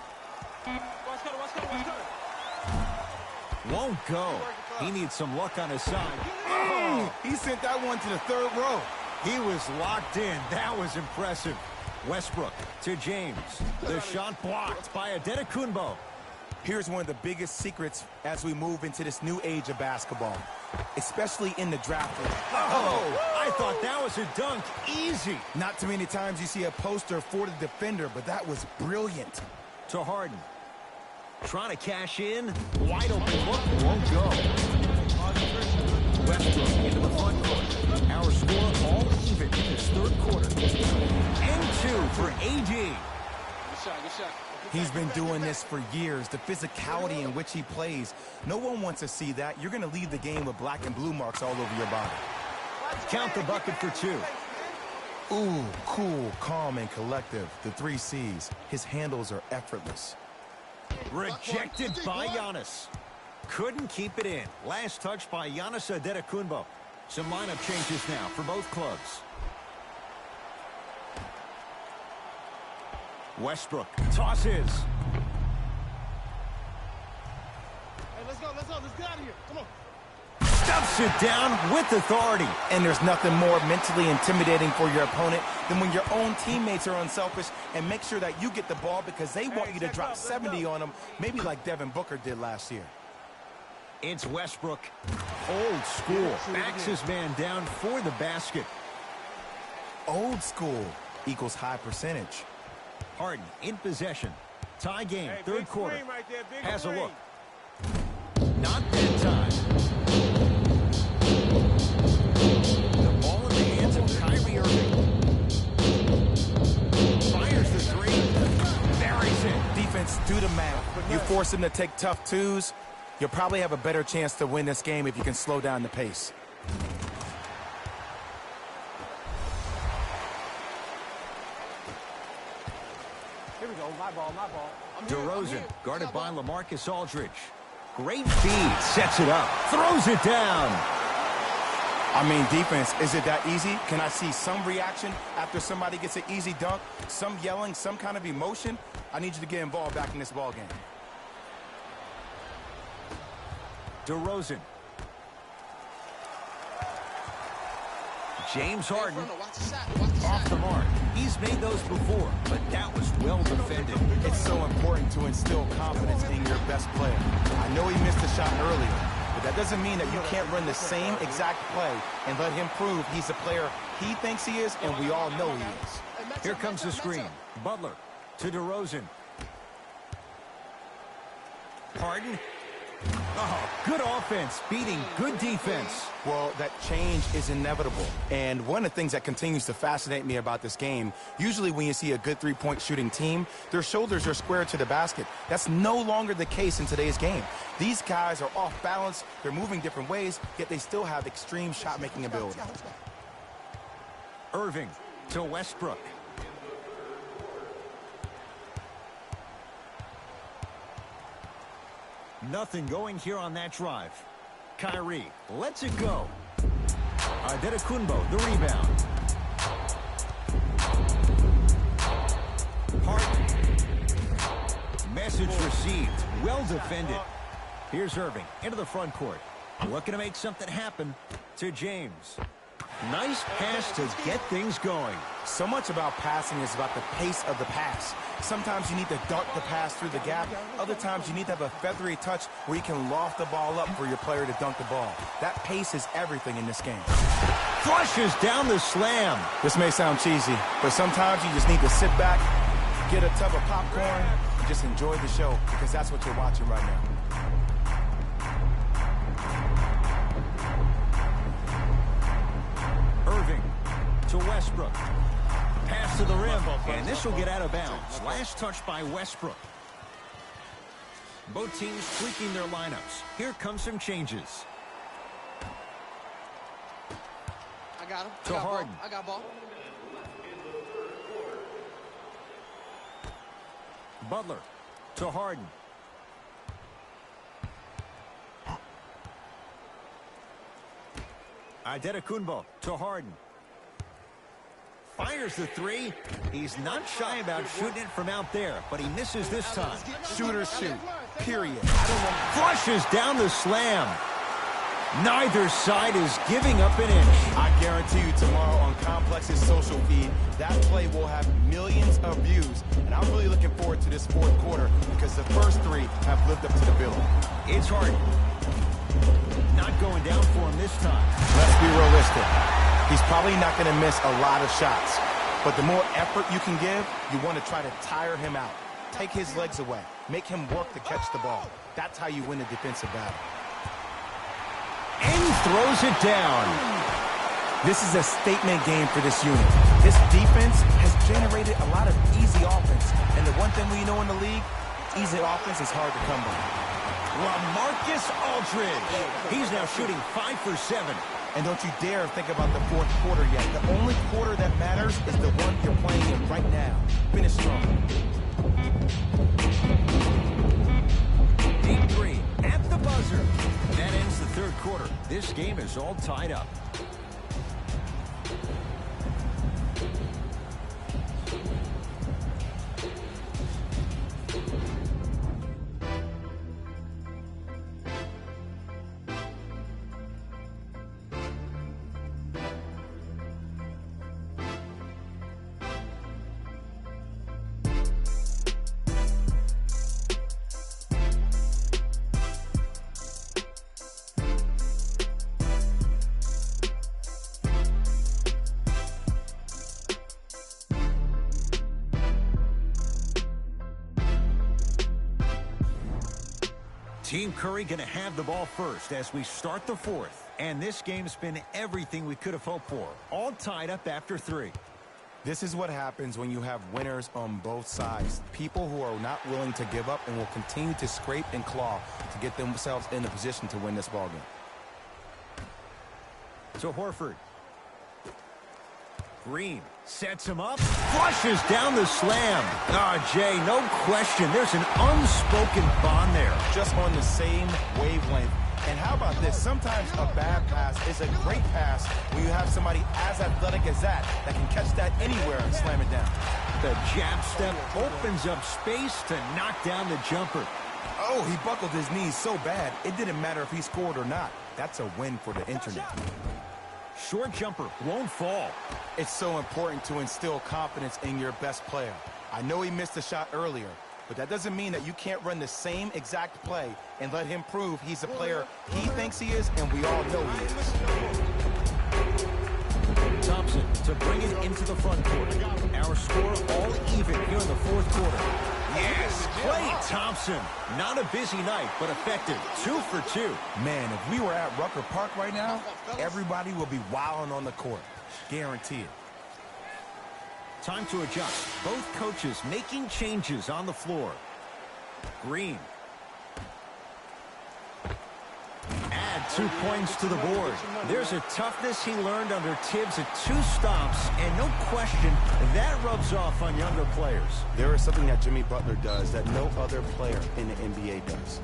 Won't go. He needs some luck on his side. Oh, he sent that one to the third row. He was locked in. That was impressive. Westbrook to James. The shot blocked by Adetokunbo. Here's one of the biggest secrets as we move into this new age of basketball, especially in the draft. Oh, I thought that was a dunk. Easy. Not too many times you see a poster for the defender, but that was brilliant. To Harden. Trying to cash in. Wide open look. Won't go. Westbrook into the front court. Our score all even in this third quarter. And 2 for AD. Good shot. He's been doing this for years. The physicality in which he plays. No one wants to see that. You're going to leave the game with black and blue marks all over your body. Count the bucket for 2. Ooh, cool, calm, and collective. The 3 C's. His handles are effortless. Rejected by Giannis. Couldn't keep it in. Last touch by Giannis Adetokunbo. Some lineup changes now for both clubs. Westbrook tosses. Hey, let's go. Let's get out of here. Come on. Stuffs it down with authority. And there's nothing more mentally intimidating for your opponent than when your own teammates are unselfish and make sure that you get the ball because they want you to drop 70 on them, maybe like Devin Booker did last year. It's Westbrook. Old school. Backs his man down for the basket. Old school equals high percentage. Harden in possession. Tie game, third quarter. Has a look. Not that time. The ball in the hands of Kyrie Irving. Fires the 3. Buries it. Defense, do the math. You force him to take tough twos, you'll probably have a better chance to win this game if you can slow down the pace. DeRozan guarded by LaMarcus Aldridge. Great feed. Sets it up. Throws it down. I mean, defense, is it that easy? Can I see some reaction after somebody gets an easy dunk? Some yelling, some kind of emotion? I need you to get involved back in this ball game. DeRozan. James Harden off the mark. He's made those before, but that was well defended. It's so important to instill confidence in your best player. I know he missed a shot earlier, but that doesn't mean that you can't run the same exact play and let him prove he's the player he thinks he is, and we all know he is. Here comes the screen. Butler to DeRozan. Harden. Oh, good offense beating good defense. Well, that change is inevitable. And one of the things that continues to fascinate me about this game, usually when you see a good three-point shooting team, their shoulders are square to the basket. That's no longer the case in today's game. These guys are off balance, they're moving different ways, yet they still have extreme shot-making ability. Irving to Westbrook. Nothing going here on that drive. Kyrie lets it go. Adetokunbo, the rebound. Message received. Well defended. Here's Irving into the front court. Looking to make something happen to James. Nice pass to get things going. So much about passing is about the pace of the pass. Sometimes you need to dart the pass through the gap. Other times you need to have a feathery touch where you can loft the ball up for your player to dunk the ball. That pace is everything in this game. Flushes down the slam. This may sound cheesy, but sometimes you just need to sit back, get a tub of popcorn, and just enjoy the show, because that's what you're watching right now. Irving to Westbrook. Pass to the rim, and this will get out of bounds. Last touch by Westbrook. Both teams tweaking their lineups. Here come some changes. I got him. To Harden. I got ball. Butler to Harden. Antetokounmpo to Harden. Fires the three. He's not shy about shooting it from out there, but he misses this time. Shooters shoot, period. Flushes down the slam. Neither side is giving up an inch. I guarantee you tomorrow on Complex's social feed, that play will have millions of views. And I'm really looking forward to this fourth quarter because the first three have lived up to the bill. It's Harden. Not going down for him this time. Let's be realistic. He's probably not going to miss a lot of shots. But the more effort you can give, you want to try to tire him out. Take his legs away. Make him work to catch the ball. That's how you win a defensive battle. And throws it down. This is a statement game for this unit. This defense has generated a lot of easy offense. And the one thing we know in the league, easy offense is hard to come by. LaMarcus Aldridge. He's now shooting 5 for 7. And don't you dare think about the fourth quarter yet. The only quarter that matters is the one you're playing in right now. Finish strong. Deep three at the buzzer. That ends the third quarter. This game is all tied up. Team Curry going to have the ball first as we start the fourth. And this game's been everything we could have hoped for. All tied up after 3. This is what happens when you have winners on both sides. People who are not willing to give up and will continue to scrape and claw to get themselves in a position to win this ballgame. To Horford. Green sets him up, flushes down the slam. Jay, no question. There's an unspoken bond there. Just on the same wavelength. And how about this? Sometimes a bad pass is a great pass when you have somebody as athletic as that can catch that anywhere and slam it down. The jab step opens up space to knock down the jumper. Oh, he buckled his knees so bad, it didn't matter if he scored or not. That's a win for the internet. Short jumper won't fall. It's so important to instill confidence in your best player. I know he missed a shot earlier, but that doesn't mean that you can't run the same exact play and let him prove he's a player he thinks he is, and we all know he is. Thompson to bring it into the front court. Our score all even here in the fourth quarter. Yes, Klay Thompson. Not a busy night, but effective. 2 for 2. Man, if we were at Rucker Park right now, everybody will be wilding on the court. Guaranteed. Time to adjust. Both coaches making changes on the floor. Green. Add 2 points to the board. There's a toughness he learned under Tibbs at 2 stops, and no question, that rubs off on younger players. There is something that Jimmy Butler does that no other player in the NBA does.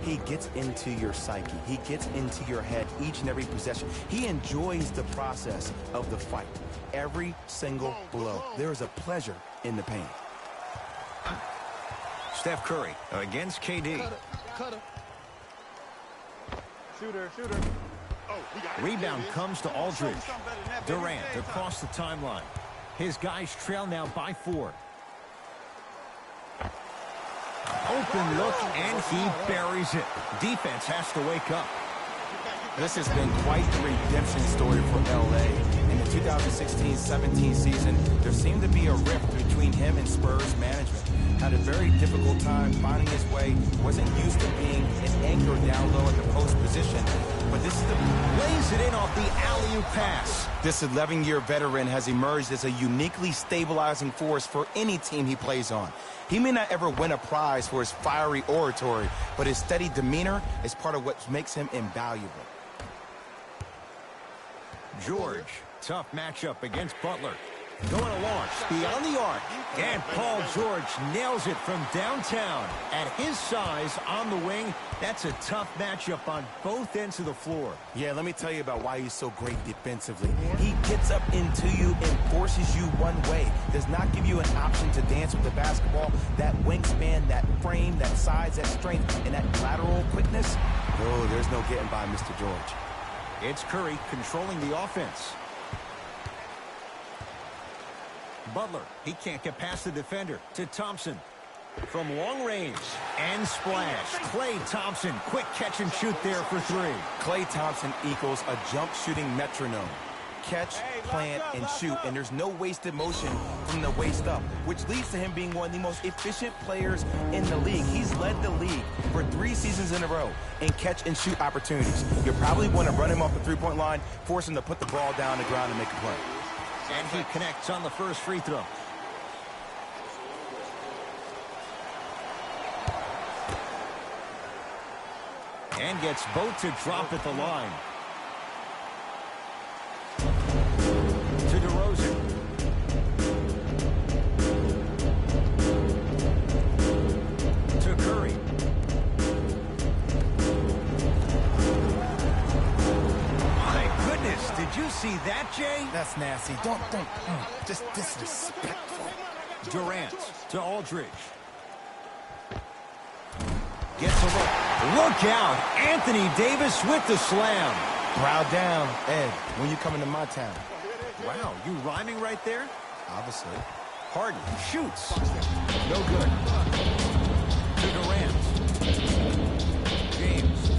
He gets into your psyche. He gets into your head each and every possession. He enjoys the process of the fight. Every single blow. There is a pleasure in the pain. Steph Curry against KD. Cutter. Shooter. Oh, we got it. Rebound There it is. comes to Show me Aldridge. something better than that, baby. Durant Game time. across the timeline. His guys trail now by 4. Open look, and he buries it. Defense has to wake up. This has been quite the redemption story for LA. In the 2016-17 season, there seemed to be a rift between him and Spurs management. Had a very difficult time finding his way, wasn't used to being an anchor down low at the post position. But this is the Lays it in off the alley-oop pass. This 11-year veteran has emerged as a uniquely stabilizing force for any team he plays on. He may not ever win a prize for his fiery oratory, but his steady demeanor is part of what makes him invaluable. George, tough matchup against Butler. Going to launch beyond the arc. And Paul George nails it from downtown. At his size on the wing, that's a tough matchup on both ends of the floor. Yeah, let me tell you about why he's so great defensively. He gets up into you and forces you one way. Does not give you an option to dance with the basketball. That wingspan, that frame, that size, that strength, and that lateral quickness. Oh, there's no getting by Mr. George. It's Curry controlling the offense. Butler, he can't get past the defender. To Thompson. From long range. And splash. Klay Thompson, quick catch and shoot there for 3. Klay Thompson equals a jump shooting metronome. Catch, plant, and shoot, and there's no wasted motion from the waist up, which leads to him being one of the most efficient players in the league. He's led the league for 3 seasons in a row in catch and shoot opportunities. You'll probably want to run him off the three-point line, force him to put the ball down the ground and make a play. And he connects on the first free throw. And gets both to drop at the line. To DeRozan. To Curry. My goodness, did you see that, Jay? That's nasty. Don't, just disrespectful. Durant to Aldridge. Gets a look. Look out. Anthony Davis with the slam. Brow down, Ed, when you coming to my town. Wow, you rhyming right there? Obviously. Harden shoots. No good. To Durant. James.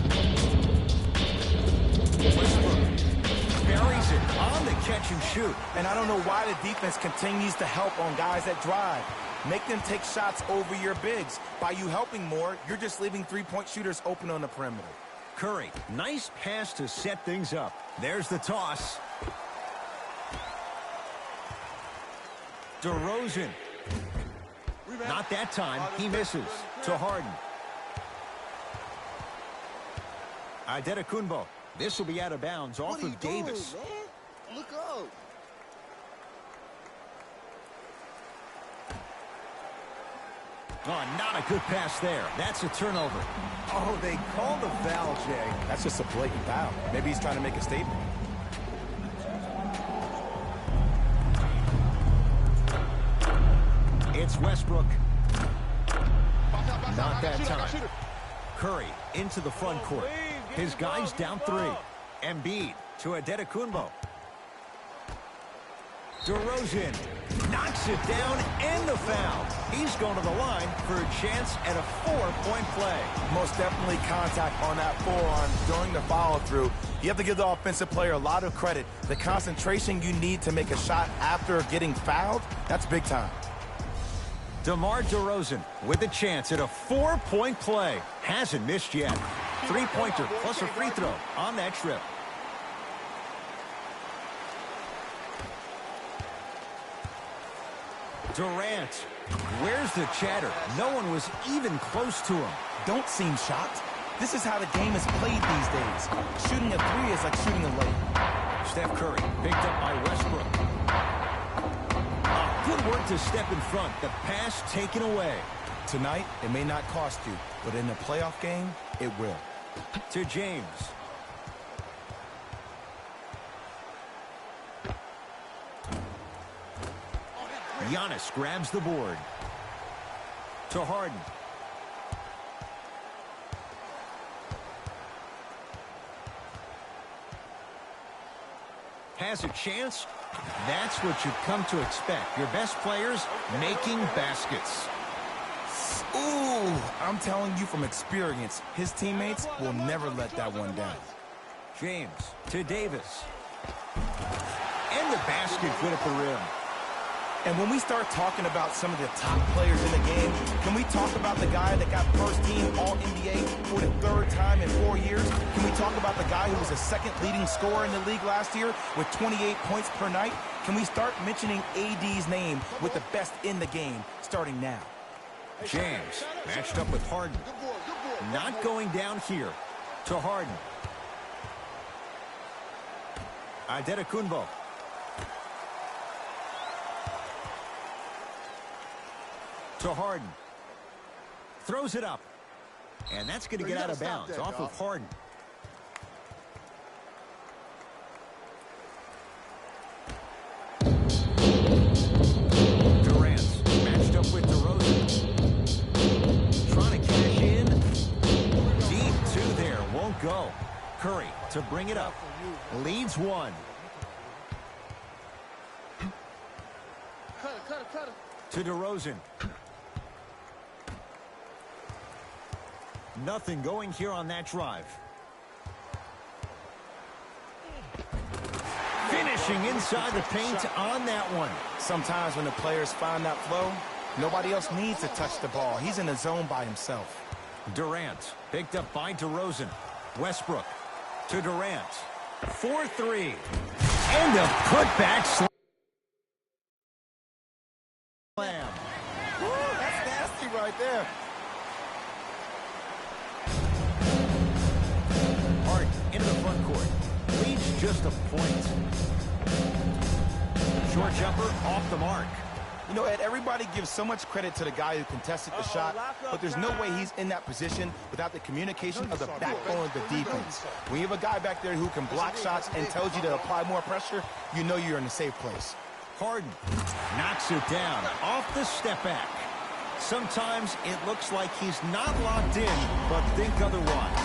Westbrook. Buries it on the catch and shoot. And I don't know why the defense continues to help on guys that drive. Make them take shots over your bigs. By you helping more, you're just leaving three-point shooters open on the perimeter. Curry, nice pass to set things up. There's the toss. DeRozan. Not that time. He misses. To Harden. Adetokunbo. This will be out of bounds off of Davis. Doing, man? Look up. Oh, not a good pass there. That's a turnover. Oh, they called the foul, Jay. That's just a blatant foul. Maybe he's trying to make a statement. It's Westbrook. Not that time. Curry into the front court. His guys down 3. Embiid to Adetokunbo. DeRozan knocks it down and the foul. He's going to the line for a chance at a 4-point play. Most definitely contact on that forearm during the follow-through. You have to give the offensive player a lot of credit. The concentration you need to make a shot after getting fouled, that's big time. DeMar DeRozan with a chance at a 4-point play. Hasn't missed yet. 3-pointer plus a free throw on that trip. Durant. Where's the chatter? No one was even close to him. Don't seem shocked. This is how the game is played these days. Shooting a 3 is like shooting a lane. Steph Curry picked up by Westbrook. Good work to step in front. The pass taken away. Tonight, it may not cost you, but in a playoff game, it will. To James. Giannis grabs the board. To Harden. Has a chance. That's what you've come to expect. Your best players making baskets. Ooh, I'm telling you from experience, his teammates will never let that one down. James to Davis. And the basket good at the rim. And when we start talking about some of the top players in the game, can we talk about the guy that got first team All-NBA for the 3rd time in 4 years? Can we talk about the guy who was the 2nd leading scorer in the league last year with 28 points per night? Can we start mentioning AD's name with the best in the game starting now? James matched up with Harden. Not going down here to Harden. Antetokounmpo. To Harden. Throws it up. And that's going to get out of bounds off of Harden. Durant matched up with DeRozan. Trying to cash in. Deep 2 there. Won't go. Curry to bring it up. Leads 1. Cut it. To DeRozan. Nothing going here on that drive. Finishing inside the paint on that one. Sometimes when the players find that flow, nobody else needs to touch the ball. He's in the zone by himself. Durant picked up by DeRozan. Westbrook to Durant. 4-3. And a putback slam. Woo, that's nasty right there. Hart into the front court. Leads just a point. Short jumper off the mark. You know, Ed, everybody gives so much credit to the guy who contested the shot, but there's no way he's in that position without the communication of the backbone of the defense. When you have a guy back there who can block shots and tells you to apply more pressure, you know you're in a safe place. Harden knocks it down off the step back. Sometimes it looks like he's not locked in, but think otherwise.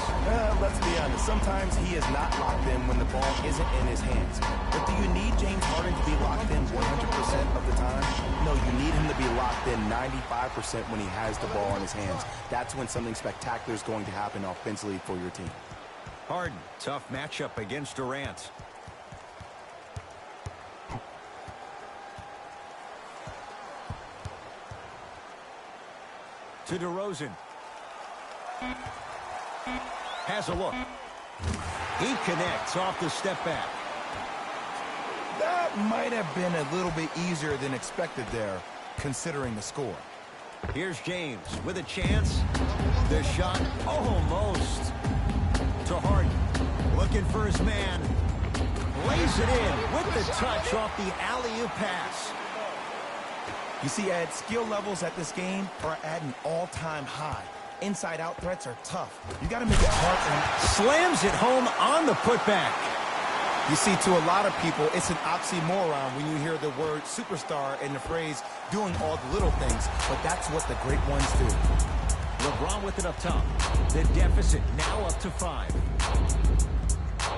Let's be honest. Sometimes he is not locked in when the ball isn't in his hands. But do you need James Harden to be locked in 100% of the time? No, you need him to be locked in 95% when he has the ball in his hands. That's when something spectacular is going to happen offensively for your team. Harden, tough matchup against Durant. To DeRozan. Has a look. He connects off the step back. That might have been a little bit easier than expected there, considering the score. Here's James with a chance. The shot almost. To Harden. Looking for his man. Lays it in with the touch off the alley-oop pass. You see, Ed, skill levels at this game are at an all-time high. Inside-out threats are tough. You got to make it hard and slams it home on the putback. You see, to a lot of people, it's an oxymoron when you hear the word superstar and the phrase doing all the little things, but that's what the great ones do. LeBron with it up top. The deficit now up to 5.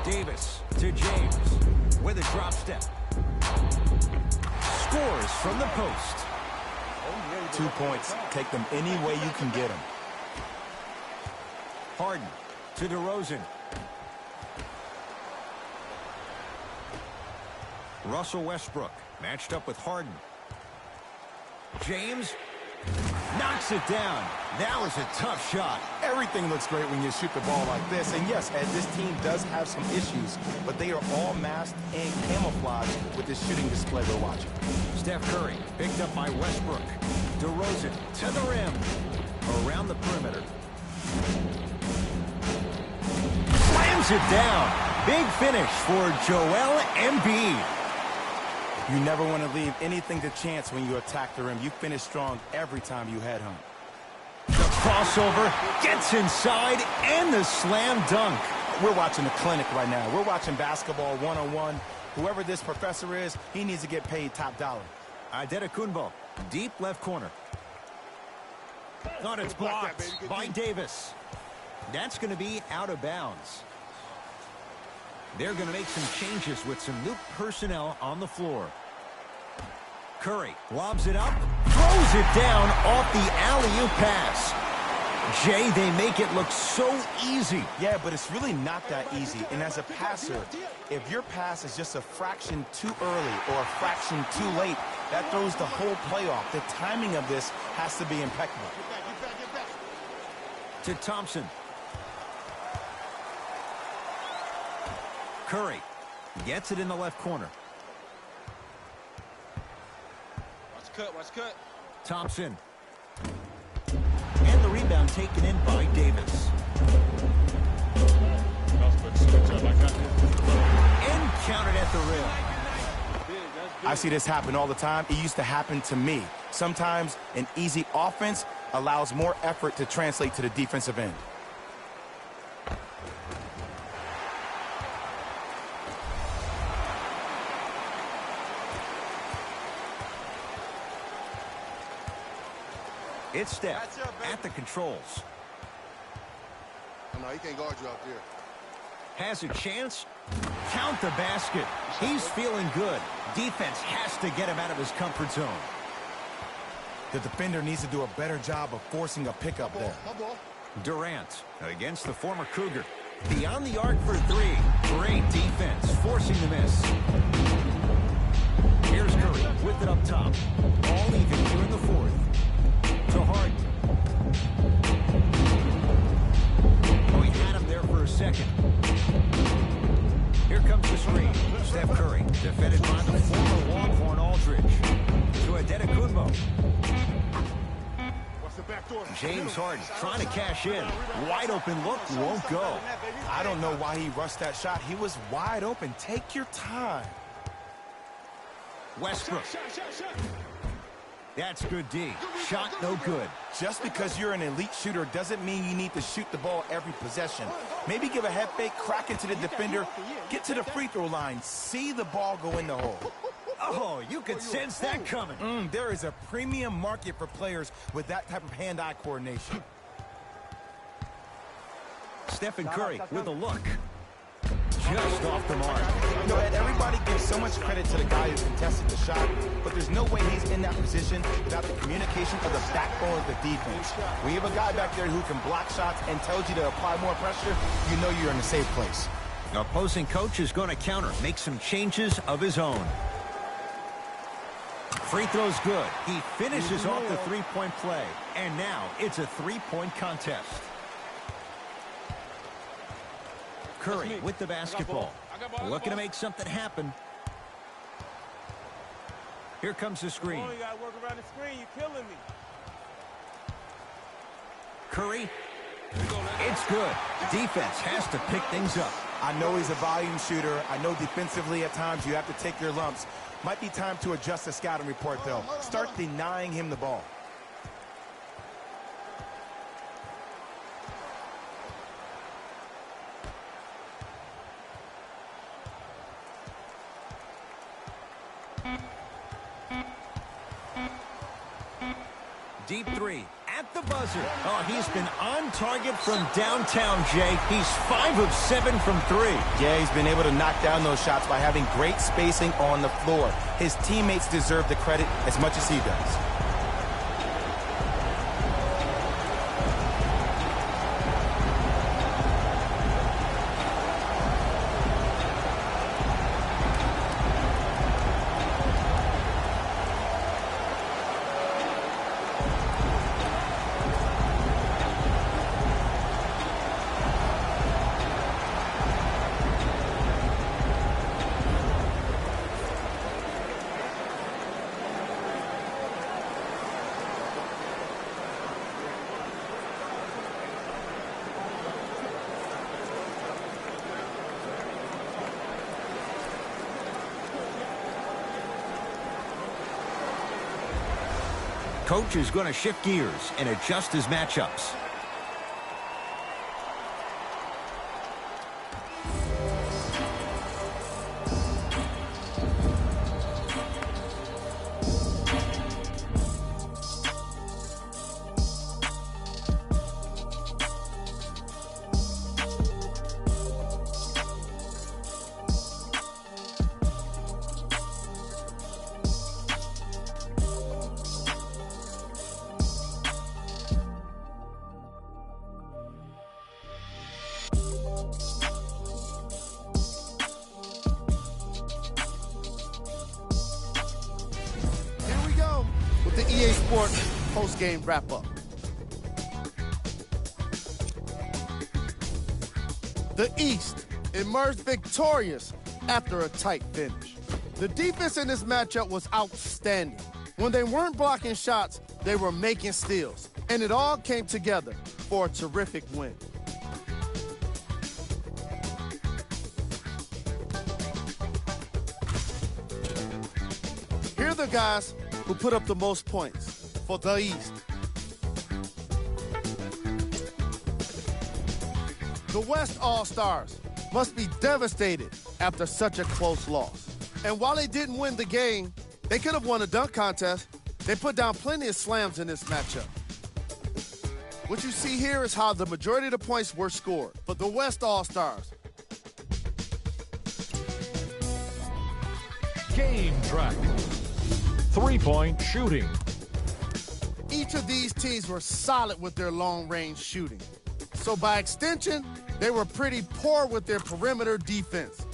Davis to James with a drop step. Scores from the post. 2 points. Take them any way you can get them. Harden to DeRozan. Russell Westbrook matched up with Harden. James knocks it down. That was a tough shot. Everything looks great when you shoot the ball like this. And yes, Ed, this team does have some issues, but they are all masked and camouflaged with this shooting display we're watching. Steph Curry picked up by Westbrook. DeRozan to the rim. Around the perimeter. Slams it down. Big finish for Joel Embiid. You never want to leave anything to chance when you attack the rim. You finish strong every time you head home. The crossover gets inside and the slam dunk. We're watching a clinic right now. We're watching basketball one-on-one. Whoever this professor is, he needs to get paid top dollar. Antetokounmpo, deep left corner. Thought it's blocked by Davis. That's going to be out of bounds. They're going to make some changes with some new personnel on the floor. Curry lobs it up, throws it down off the alley-oop pass. Jay, they make it look so easy. Yeah, but it's really not that easy. And as a passer, if your pass is just a fraction too early or a fraction too late, that throws the whole play off. The timing of this has to be impeccable. Get back. To Thompson. Curry gets it in the left corner. Watch cut. Thompson. And the rebound taken in by Davis. And counted at the rim. I see this happen all the time. It used to happen to me. Sometimes an easy offense allows more effort to translate to the defensive end. It's Steph at the controls. No, he can't guard you out there. Has a chance. Count the basket. He's feeling good. Defense has to get him out of his comfort zone. The defender needs to do a better job of forcing a pickup there. My ball. Durant against the former Cougar. Beyond the arc for three. Great defense, forcing the miss. Here's Curry with it up top. All even here in the fourth. To Harden. Oh, he had him there for a second. Here comes the screen. Steph Curry, defended by the former Longhorn Aldridge. To Adetokunbo. James Harden trying to cash in. Wide open look, won't go. I don't know why he rushed that shot. He was wide open. Take your time. Westbrook. That's good D. Shot no good. Just because you're an elite shooter doesn't mean you need to shoot the ball every possession. Maybe give a head fake, crack into the defender, get to the free throw line, see the ball go in the hole. Oh, you could sense that coming. There is a premium market for players with that type of hand-eye coordination. Stephen Curry with a look. Just off the mark. You know, Ed, everybody gives so much credit to the guy who contested the shot, but there's no way he's in that position without the communication of the backbone of the defense. When you have a guy back there who can block shots and tells you to apply more pressure, you know you're in a safe place. The opposing coach is going to counter, make some changes of his own. Free throw's good. He finishes off the three-point play. And now it's a three-point contest. Curry with the basketball. Looking to make something happen. Here comes the screen. You gotta work around the screen. You're killing me. Curry. It's good. Defense has to pick things up. I know he's a volume shooter. I know defensively at times you have to take your lumps. Might be time to adjust the scouting report, though. Start denying him the ball. Deep three at the buzzer. Oh, he's been on target from downtown, Jay. He's 5 of 7 from 3. Yeah, he's been able to knock down those shots by having great spacing on the floor. His teammates deserve the credit as much as he does. Coach is going to shift gears and adjust his matchups. with the EA Sports post-game wrap-up. The East emerged victorious after a tight finish. The defense in this matchup was outstanding. When they weren't blocking shots, they were making steals, and it all came together for a terrific win. Here are the guys who put up the most points for the East. The West All-Stars must be devastated after such a close loss. And while they didn't win the game, they could have won a dunk contest. They put down plenty of slams in this matchup. What you see here is how the majority of the points were scored for the West All-Stars. Game track. Three-point shooting. Each of these teams were solid with their long-range shooting. So by extension, they were pretty poor with their perimeter defense.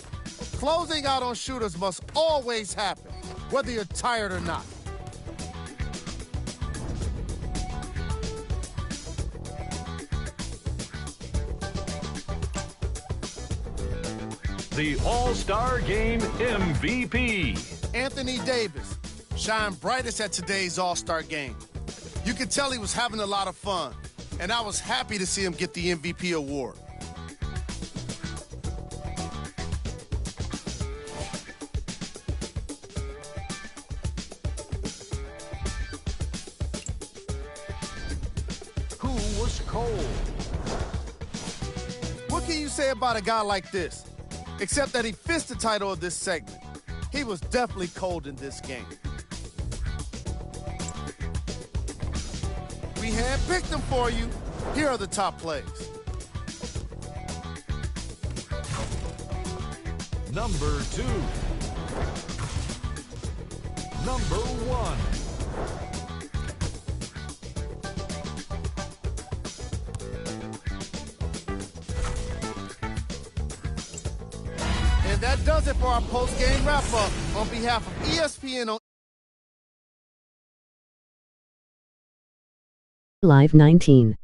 Closing out on shooters must always happen, whether you're tired or not. The All-Star Game MVP. Anthony Davis shined brightest at today's All-Star Game. You could tell he was having a lot of fun, and I was happy to see him get the MVP award. Who was cold? What can you say about a guy like this? Except that he fits the title of this segment. He was definitely cold in this game. We handpicked them for you. Here are the top plays. Number 2. Number 1. And that does it for our post-game wrap-up. On behalf of ESPN on Live 19.